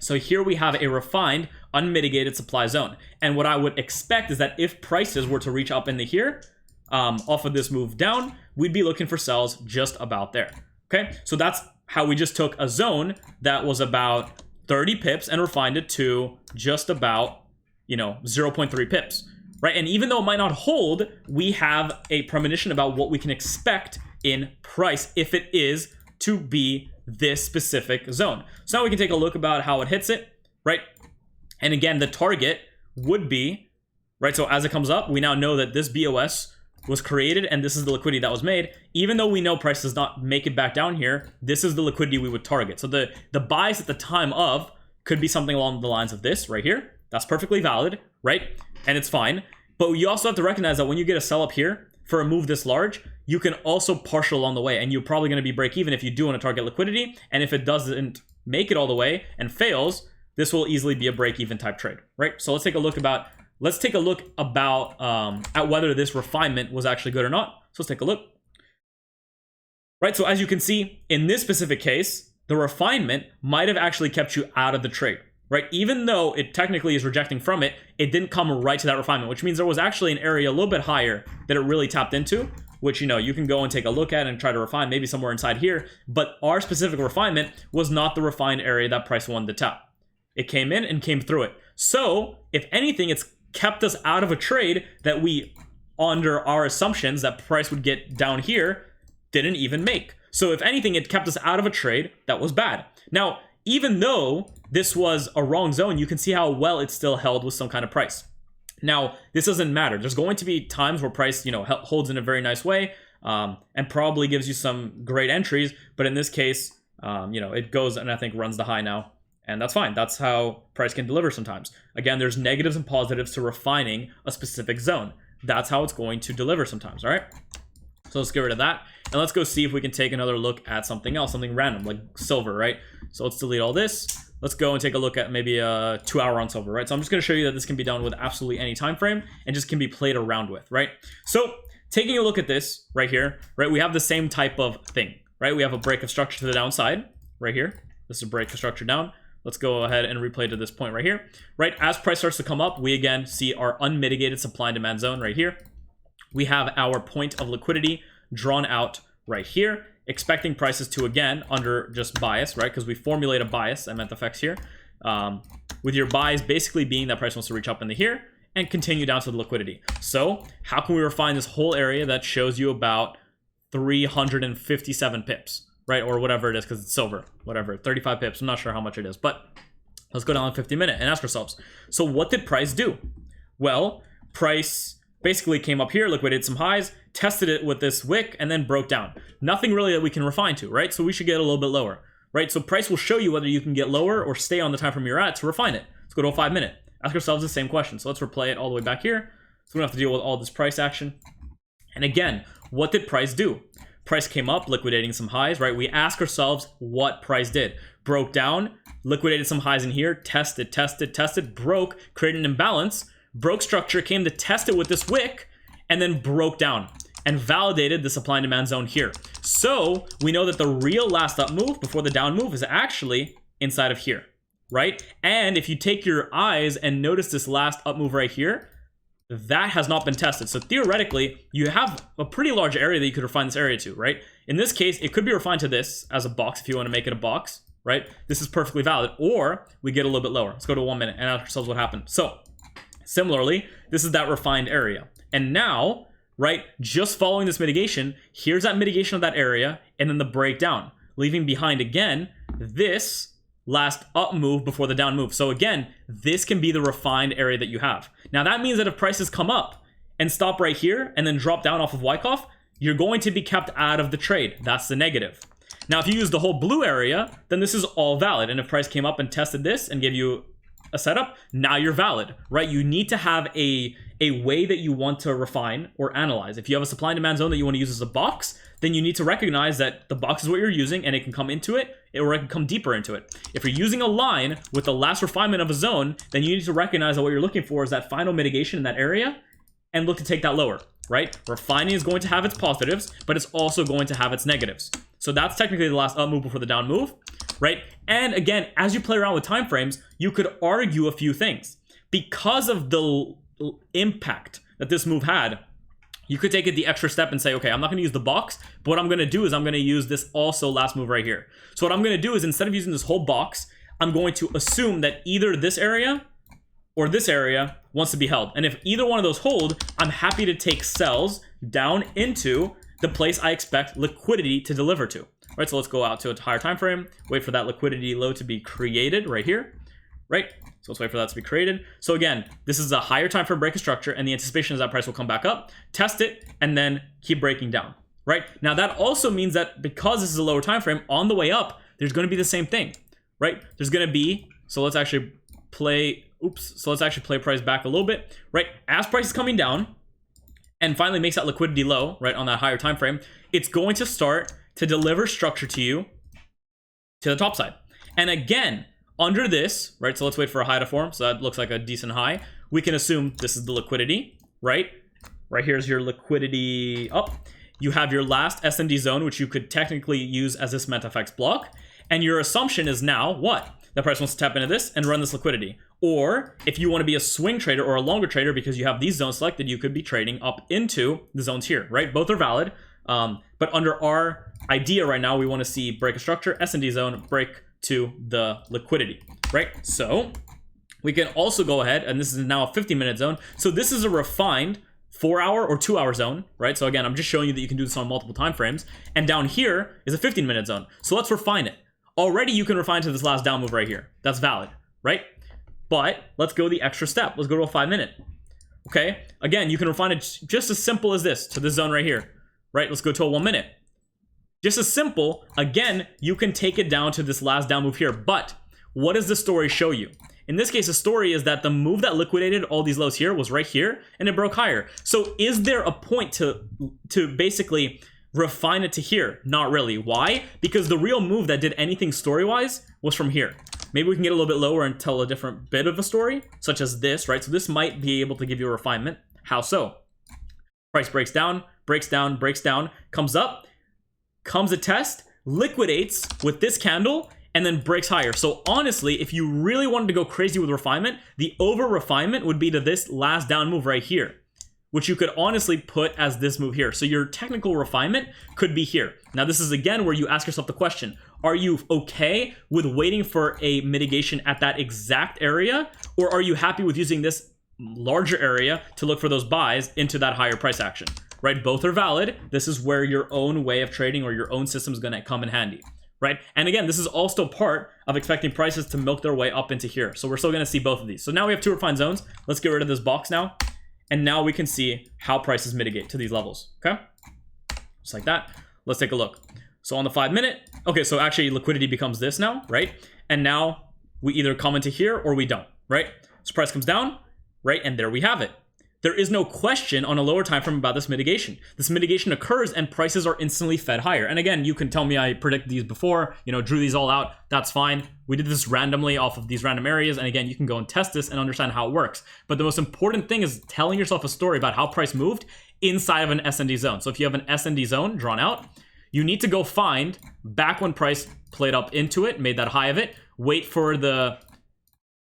So here we have a refined, unmitigated supply zone. And what I would expect is that if prices were to reach up into here, off of this move down, we'd be looking for sells just about there. Okay, so that's how we just took a zone that was about 30 pips and refined it to just about, 0.3 pips, right? And even though it might not hold, we have a premonition about what we can expect in price if it is to be this specific zone. So now we can take a look about how it hits it, right? And again, the target would be, right? So as it comes up, we now know that this BOS was created and this is the liquidity that was made. Even though we know price does not make it back down here, this is the liquidity we would target. So the buys at the time of could be something along the lines of this right here. That's perfectly valid, right? And it's fine. But you also have to recognize that when you get a sell up here for a move this large, you can also partial along the way, and you're probably going to be break even if you do want to target liquidity. And if it doesn't make it all the way and fails, this will easily be a break even type trade, right? So let's take a look about at whether this refinement was actually good or not. So let's take a look. Right, so as you can see, in this specific case, the refinement might have actually kept you out of the trade, right? Even though it technically is rejecting from it, it didn't come right to that refinement, which means there was actually an area a little bit higher that it really tapped into, which, you can go and take a look at and try to refine maybe somewhere inside here. But our specific refinement was not the refined area that price wanted to tap. It came in and came through it. So if anything, it's kept us out of a trade that we, under our assumptions that price would get down here, didn't even make. So if anything, it kept us out of a trade that was bad. Now, even though this was a wrong zone, you can see how well it still held with some kind of price. Now, this doesn't matter. There's going to be times where price, holds in a very nice way, and probably gives you some great entries. But in this case, it goes and I think runs the high now. And that's fine. That's how price can deliver sometimes. Again, there's negatives and positives to refining a specific zone. That's how it's going to deliver sometimes, all right? So let's get rid of that. And let's go see if we can take another look at something else, something random, like silver, right? So let's delete all this. let's go and take a look at maybe a 2 hour on silver, right? So I'm just going to show you that this can be done with absolutely any time frame and just can be played around with, right? So taking a look at this right here, right, we have the same type of thing, right? We have a break of structure to the downside right here. This is a break of structure down. Let's go ahead and replay to this point right here, right? As price starts to come up, we again see our unmitigated supply and demand zone right here. We have our point of liquidity drawn out right here, expecting prices to, again, under just bias, right? Because we formulate a bias at mentfx here, with your bias basically being that price wants to reach up into here and continue down to the liquidity. So how can we refine this whole area that shows you about 357 pips, right? Or whatever it is, because it's silver, whatever, 35 pips. I'm not sure how much it is, but let's go down to 50 minute and ask ourselves, so what did price do? Well, price basically came up here, liquidated some highs, tested it with this wick, and then broke down. Nothing really that we can refine to, right? So we should get a little bit lower, right? So price will show you whether you can get lower or stay on the time frame you're at to refine it. Let's go to a 5 minute. Ask ourselves the same question. So let's replay it all the way back here. So we don't have to deal with all this price action. And again, what did price do? Price came up, liquidating some highs, right? We ask ourselves what price did. Broke down, liquidated some highs in here, tested, broke, created an imbalance, broke structure, came to test it with this wick, and then broke down and validated the supply and demand zone here. So we know that the real last up move before the down move is actually inside of here, right? And if you take your eyes and notice this last up move right here, that has not been tested. So theoretically, you have a pretty large area that you could refine this area to, right? In this case, it could be refined to this as a box if you want to make it a box, right? This is perfectly valid. Or we get a little bit lower. Let's go to 1 minute and ask ourselves what happened. So similarly, this is that refined area. And now, right, just following this mitigation, here's that mitigation of that area and then the breakdown, leaving behind again this last up move before the down move. So again, this can be the refined area that you have. Now that means that if prices come up and stop right here and then drop down off of Wyckoff, you're going to be kept out of the trade. That's the negative. Now if you use the whole blue area, then this is all valid. And if price came up and tested this and gave you a setup, now you're valid, right? You need to have a way that you want to refine or analyze. If you have a supply and demand zone that you want to use as a box, then you need to recognize that the box is what you're using and it can come into it or it can come deeper into it. If you're using a line with the last refinement of a zone, then you need to recognize that what you're looking for is that final mitigation in that area and look to take that lower, right? Refining is going to have its positives, but it's also going to have its negatives. So that's technically the last up move before the down move, right? And again, as you play around with time frames, you could argue a few things. Because of the impact that this move had, you could take it the extra step and say, okay, I'm not going to use the box, but what I'm going to do is I'm going to use this also last move right here. So what I'm going to do is instead of using this whole box, I'm going to assume that either this area or this area wants to be held. And if either one of those hold, I'm happy to take sells down into the place I expect liquidity to deliver to. Right, so let's go out to a higher time frame, wait for that liquidity low to be created right here, right? So let's wait for that to be created. So again, this is a higher time frame break of structure, and the anticipation is that price will come back up, test it, and then keep breaking down, right? Now that also means that because this is a lower time frame, on the way up, there's going to be the same thing, right? There's going to be, so let's actually play, so let's actually play price back a little bit, right? As price is coming down and finally makes that liquidity low, right, on that higher time frame, it's going to start to deliver structure to you to the top side. And again, under this, right, so let's wait for a high to form. So that looks like a decent high. We can assume this is the liquidity, right? Right here's your liquidity up. You have your last S&D zone, which you could technically use as this mentfx block. And your assumption is now what? The price wants to tap into this and run this liquidity. Or if you want to be a swing trader or a longer trader because you have these zones selected, you could be trading up into the zones here, right? Both are valid. But under our idea right now, we want to see break a structure, S&D zone, break to the liquidity, right? So we can also go ahead, and this is now a 50-minute zone. So this is a refined 4-hour or 2-hour zone, right? So again, I'm just showing you that you can do this on multiple time frames. And down here is a 15-minute zone. So let's refine it. Already you can refine to this last down move right here. That's valid, right? But let's go the extra step. Let's go to a 5-minute. Okay, again, you can refine it just as simple as this to this zone right here, right? Let's go to a 1 minute. Just as simple, again, you can take it down to this last down move here. But what does the story show you? In this case, the story is that the move that liquidated all these lows here was right here, and it broke higher. So is there a point to basically refine it to here? Not really. Why? Because the real move that did anything story-wise was from here. Maybe we can get a little bit lower and tell a different bit of a story, such as this, right? So this might be able to give you a refinement. How so? Price breaks down, breaks down, breaks down, comes up, comes a test, liquidates with this candle, and then breaks higher. So honestly, if you really wanted to go crazy with refinement, the over refinement would be to this last down move right here, which you could honestly put as this move here. So your technical refinement could be here. Now this is again where you ask yourself the question, are you okay with waiting for a mitigation at that exact area? Or are you happy with using this larger area to look for those buys into that higher price action, right? Both are valid. This is where your own way of trading or your own system is gonna come in handy, right? And again, this is all still part of expecting prices to milk their way up into here. So we're still gonna see both of these. So now we have two refined zones. Let's get rid of this box now. And now we can see how prices mitigate to these levels, okay? Just like that. Let's take a look. So on the 5 minute, okay, so actually liquidity becomes this now, right? And now we either come into here or we don't, right? So price comes down, right? And there we have it. There is no question on a lower time frame about this mitigation. This mitigation occurs and prices are instantly fed higher. And again, you can tell me I predicted these before, you know, drew these all out. That's fine. We did this randomly off of these random areas. And again, you can go and test this and understand how it works. But the most important thing is telling yourself a story about how price moved inside of an S&D zone. So if you have an S&D zone drawn out, you need to go find back when price played up into it, made that high of it, wait for the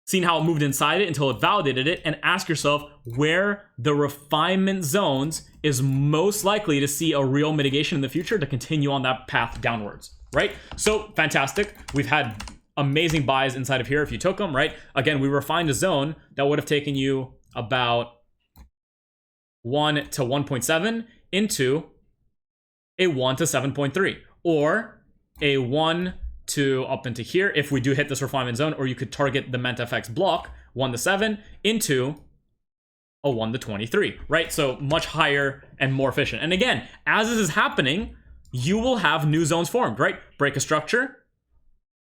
seeing how it moved inside it until it validated it, and ask yourself where the refinement zones is most likely to see a real mitigation in the future to continue on that path downwards, right? So fantastic. We've had amazing buys inside of here if you took them, right? Again, we refined a zone that would have taken you about 1 to 1.7 into a 1 to 7.3, or a 1 to up into here if we do hit this refinement zone, or you could target the mentfx block 1 to 7 into a 1 to 23, right? So much higher and more efficient. And again, as this is happening, you will have new zones formed, right? Break a structure,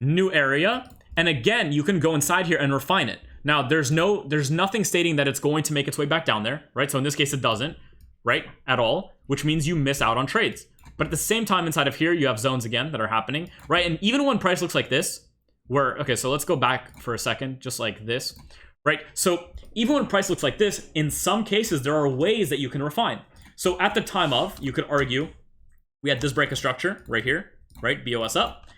new area, and again, you can go inside here and refine it. Now, there's nothing stating that it's going to make its way back down there, right? So in this case, it doesn't, right? At all, which means you miss out on trades. But at the same time, inside of here, you have zones again that are happening, right? And even when price looks like this, where, okay, so let's go back for a second, just like this, right? So even when price looks like this, in some cases, there are ways that you can refine. So at the time of, you could argue, we had this break of structure right here, right? BOS up.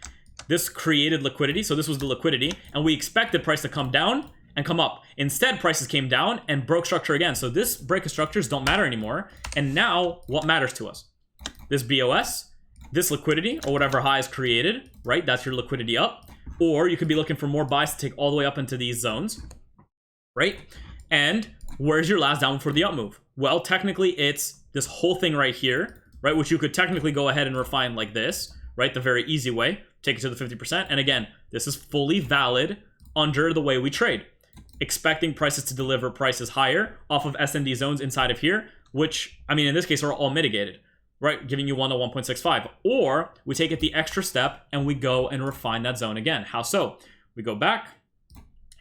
This created liquidity, so this was the liquidity, and we expected price to come down and come up. Instead, prices came down and broke structure again. So this break of structures don't matter anymore. And now, what matters to us? This BOS, this liquidity, or whatever high is created, right? That's your liquidity up. Or you could be looking for more buys to take all the way up into these zones, right? And where's your last down for the up move? Well, technically, it's this whole thing right here, right? Which you could technically go ahead and refine like this, right? The very easy way, take it to the 50%. And again, this is fully valid under the way we trade. Expecting prices to deliver prices higher off of S&D zones inside of here, which, I mean, in this case, are all mitigated, right? Giving you 1 to 1.65. Or we take it the extra step and we go and refine that zone again. How so? We go back,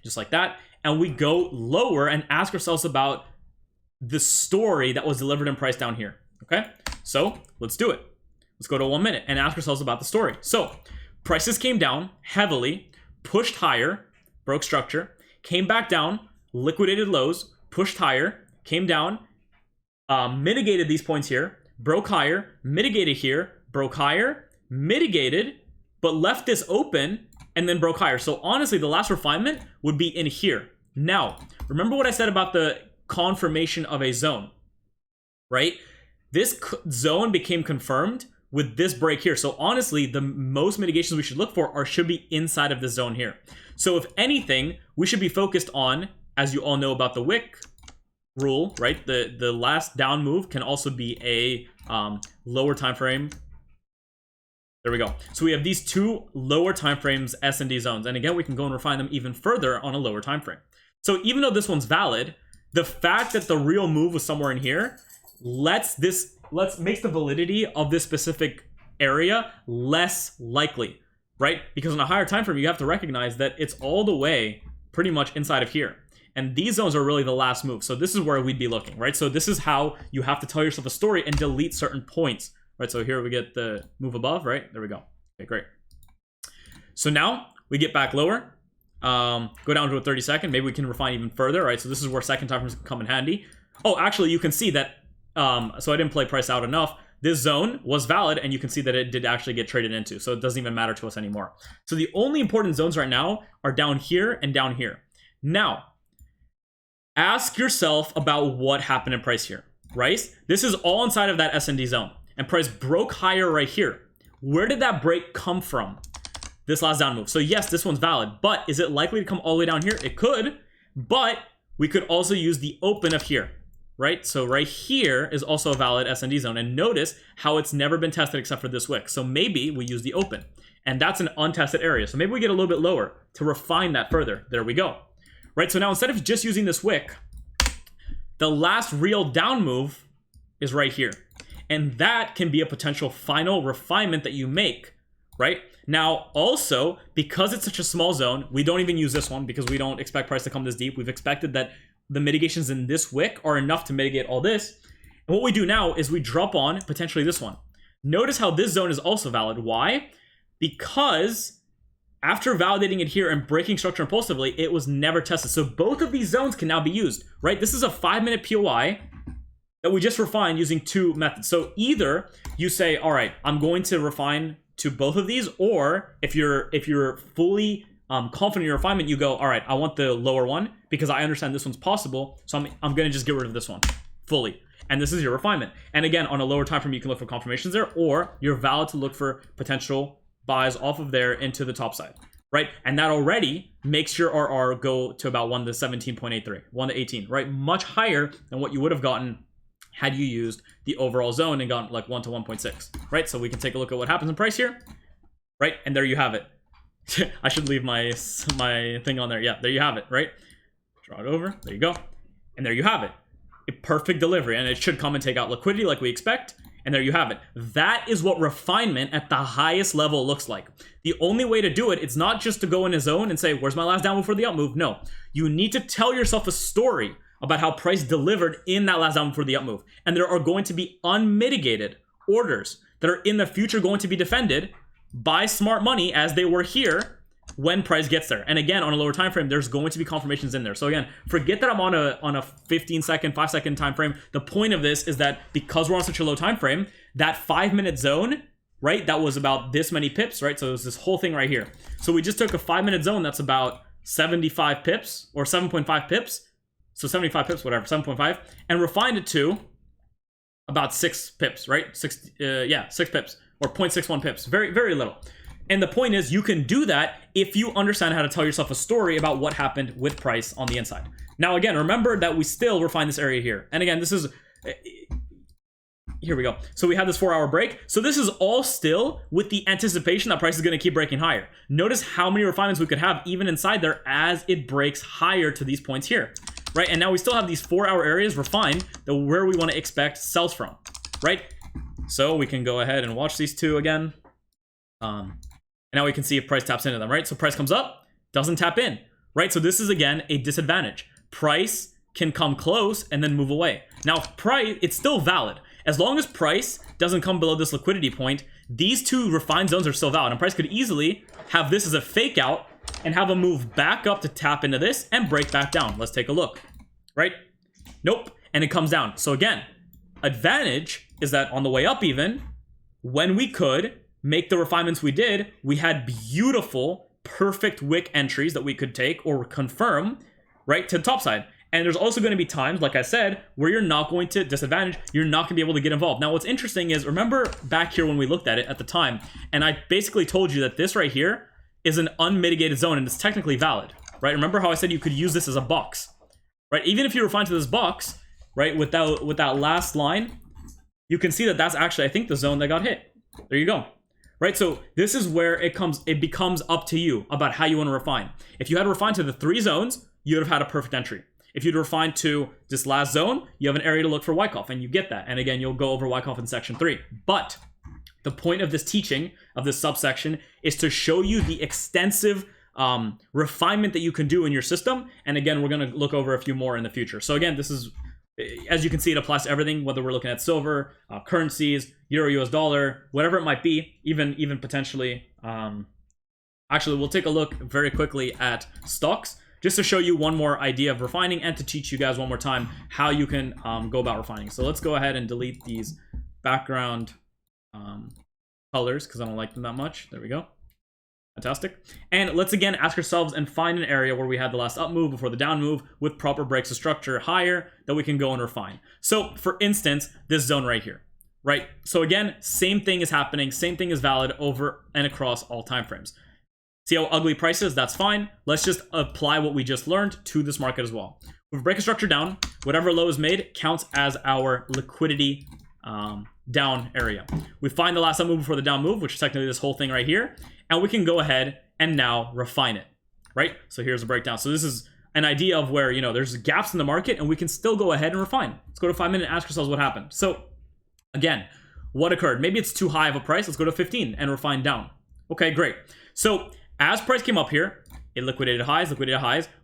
just like that, and we go lower and ask ourselves about the story that was delivered in price down here, okay? So let's do it. Let's go to 1 minute and ask ourselves about the story. So prices came down heavily, pushed higher, broke structure, came back down, liquidated lows, pushed higher, came down, mitigated these points here, broke higher, mitigated here, broke higher, mitigated, but left this open and then broke higher. So honestly, the last refinement would be in here. Now, remember what I said about the confirmation of a zone, right? This zone became confirmed with this break here. So honestly, the most mitigations we should look for should be inside of this zone here. So if anything, we should be focused on, as you all know about the wick rule, right? The last down move can also be a lower time frame. There we go. So we have these two lower time frames, S&D zones. And again, we can go and refine them even further on a lower time frame. So even though this one's valid, the fact that the real move was somewhere in here makes the validity of this specific area less likely, right? Because on a higher time frame, you have to recognize that it's all the way pretty much inside of here. And these zones are really the last move. So this is where we'd be looking, right? So this is how you have to tell yourself a story and delete certain points, right? So here we get the move above, right? There we go. Okay, great. So now we get back lower. Go down to a 30-second. Maybe we can refine even further, right? So this is where second time frames come in handy. Oh, actually, you can see that, so I didn't play price out enough. This zone was valid, and you can see that it did actually get traded into, so it doesn't even matter to us anymore. So the only important zones right now are down here and down here. Now, ask yourself about what happened in price here, right? This is all inside of that S&D zone, and price broke higher right here. Where did that break come from? This last down move. So yes, this one's valid, but is it likely to come all the way down here? It could, but we could also use the open of here, right? So right here is also a valid S&D zone, and notice how it's never been tested except for this wick. So maybe we use the open, and that's an untested area. So maybe we get a little bit lower to refine that further. There we go, right? So now instead of just using this wick, the last real down move is right here, and that can be a potential final refinement that you make, right? Now, also, because it's such a small zone, we don't even use this one because we don't expect price to come this deep. We've expected that the mitigations in this wick are enough to mitigate all this. And what we do now is we drop on potentially this one. Notice how this zone is also valid. Why? Because after validating it here and breaking structure impulsively, it was never tested. So both of these zones can now be used, right? This is a 5-minute POI that we just refined using 2 methods. So either you say, all right, I'm going to refine to both of these, or if you're fully confident in your refinement, you go, all right, I want the lower one because I understand this one's possible, so I'm going to just get rid of this one fully, and this is your refinement. And again, on a lower time frame, you can look for confirmations there, or you're valid to look for potential buys off of there into the top side, right? And that already makes your RR go to about 1 to 17.83, 1 to 18, right? Much higher than what you would have gotten had you used the overall zone and gone like 1 to 1.6, right? So we can take a look at what happens in price here, right? And there you have it. I should leave my thing on there. Yeah, there you have it, right? Draw it over. There you go. And there you have it. A perfect delivery. And it should come and take out liquidity like we expect. And there you have it. That is what refinement at the highest level looks like. The only way to do it, it's not just to go in a zone and say, where's my last down move for the up move? No. You need to tell yourself a story about how price delivered in that last down for the up move. And there are going to be unmitigated orders that are in the future going to be defended by smart money as they were here when price gets there. And again, on a lower time frame, there's going to be confirmations in there. So again, forget that I'm on a 15-second, 5-second time frame. The point of this is that because we're on such a low time frame, that 5-minute zone, right, that was about this many pips, right? So it was this whole thing right here. So we just took a 5-minute zone that's about 75 pips or 7.5 pips. So 75 pips, whatever, 7.5, and refined it to about 6 pips, right? 6 pips or 0.61 pips. Very, very little. And the point is, you can do that if you understand how to tell yourself a story about what happened with price on the inside. Now, again, remember that we still refine this area here. And again, this is, here we go. So we have this 4-hour break. So this is all still with the anticipation that price is going to keep breaking higher. Notice how many refinements we could have even inside there as it breaks higher to these points here. Right, and now we still have these 4-hour areas refined that where we want to expect sells from, right? So we can go ahead and watch these two again. And now we can see if price taps into them, right? So price comes up, doesn't tap in, right? So this is, again, a disadvantage. Price can come close and then move away. Now, price, it's still valid. As long as price doesn't come below this liquidity point, these 2 refined zones are still valid. And price could easily have this as a fake out and have a move back up to tap into this and break back down. Let's take a look, right? Nope, and it comes down. So again, advantage is that on the way up even, when we could make the refinements we did, we had beautiful, perfect wick entries that we could take or confirm, right, to the top side. And there's also going to be times, like I said, where you're not going to disadvantage, you're not going to be able to get involved. Now, what's interesting is, remember back here when we looked at it at the time, and I basically told you that this right here is an unmitigated zone and it's technically valid, right? Remember how I said you could use this as a box, right? Even if you refine to this box, right, with that last line, you can see that that's actually, I think, the zone that got hit. There you go, right? So this is where it becomes up to you about how you want to refine. If you had refined to the 3 zones, you would have had a perfect entry. If you'd refined to this last zone, you have an area to look for Wyckoff, and you get that. And again, you'll go over Wyckoff in section 3. But the point of this teaching, of this subsection, is to show you the extensive refinement that you can do in your system. And again, we're going to look over a few more in the future. So again, this is, as you can see, it applies to everything, whether we're looking at silver, currencies, euro, US dollar, whatever it might be, even potentially Actually, we'll take a look very quickly at stocks, just to show you one more idea of refining and to teach you guys one more time how you can go about refining. So let's go ahead and delete these background colors because I don't like them that much. There we go. Fantastic. And let's again ask ourselves and find an area where we had the last up move before the down move with proper breaks of structure higher that we can go and refine. So for instance, this zone right here, right? So again, same thing is happening. Same thing is valid over and across all time frames. See how ugly price is? That's fine. Let's just apply what we just learned to this market as well. With break of structure down, whatever low is made counts as our liquidity down area. We find the last up move before the down move, which is technically this whole thing right here, and we can go ahead and now refine it, right? So here's a breakdown. So this is an idea of where, you know, there's gaps in the market and we can still go ahead and refine. Let's go to 5 minute and ask ourselves what happened. So again, what occurred? Maybe it's too high of a price. Let's go to 15 and refine down. Okay, great. So as price came up here, it liquidated highs,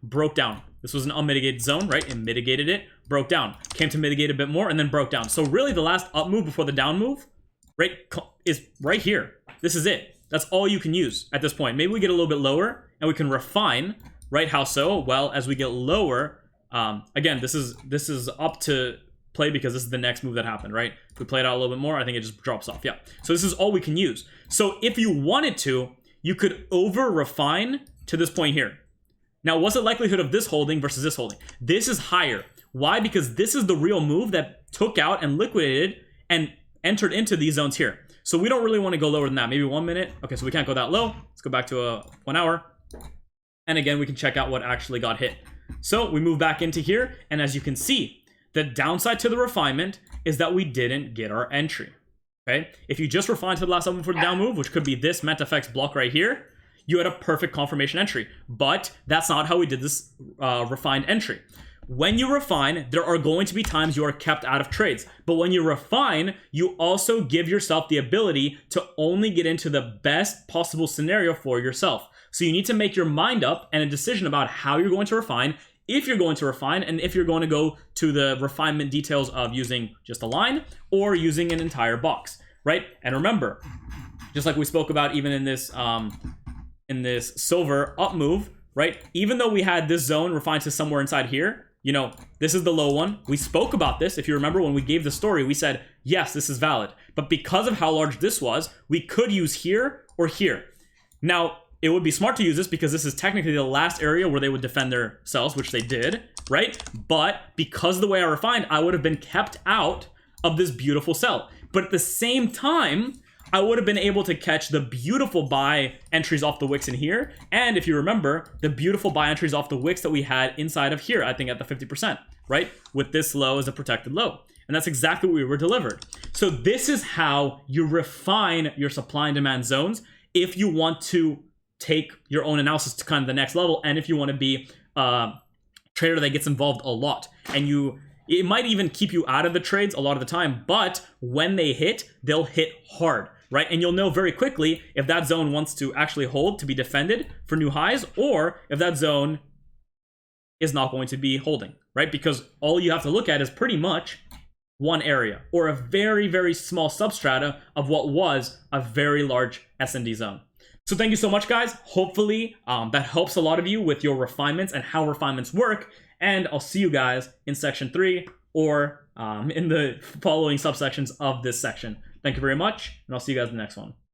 broke down. This was an unmitigated zone, right? It mitigated it, broke down, came to mitigate a bit more, and then broke down. So really the last up move before the down move, right, is right here. This is it. That's all you can use at this point. Maybe we get a little bit lower and we can refine, right? How so? Well, as we get lower, again, this is up to play because this is the next move that happened, right? If we play it out a little bit more, I think it just drops off. Yeah. So this is all we can use. So if you wanted to, you could over refine to this point here. Now, what's the likelihood of this holding versus this holding? This is higher. Why? Because this is the real move that took out and liquidated and entered into these zones here. So we don't really want to go lower than that. Maybe 1 minute. Okay, so we can't go that low. Let's go back to 1 hour. And again, we can check out what actually got hit. So we move back into here. And as you can see, the downside to the refinement is that we didn't get our entry. Okay, if you just refine to the last level for the down move, which could be this mentfx block right here, you had a perfect confirmation entry. But that's not how we did this refined entry. When you refine, there are going to be times you are kept out of trades. But when you refine, you also give yourself the ability to only get into the best possible scenario for yourself. So you need to make your mind up and a decision about how you're going to refine, if you're going to refine, and if you're going to go to the refinement details of using just a line or using an entire box, right? And remember, just like we spoke about even in this silver up move, right? Even though we had this zone refined to somewhere inside here, you know, this is the low one. We spoke about this. If you remember when we gave the story, we said, yes, this is valid. But because of how large this was, we could use here or here. Now, it would be smart to use this because this is technically the last area where they would defend their sells, which they did, right? But because of the way I refined, I would have been kept out of this beautiful sell. But at the same time, I would have been able to catch the beautiful buy entries off the wicks in here. And if you remember, the beautiful buy entries off the wicks that we had inside of here, I think at the 50%, right? With this low as a protected low. And that's exactly what we were delivered. So this is how you refine your supply and demand zones if you want to take your own analysis to kind of the next level. And if you want to be a trader that gets involved a lot, and it might even keep you out of the trades a lot of the time, but when they hit, they'll hit hard, right? And you'll know very quickly if that zone wants to actually hold to be defended for new highs, or if that zone is not going to be holding, right? Because all you have to look at is pretty much one area or a very, very small substrata of what was a very large S&D zone. So thank you so much, guys. Hopefully that helps a lot of you with your refinements and how refinements work. And I'll see you guys in section 3 or in the following subsections of this section. Thank you very much, and I'll see you guys in the next one.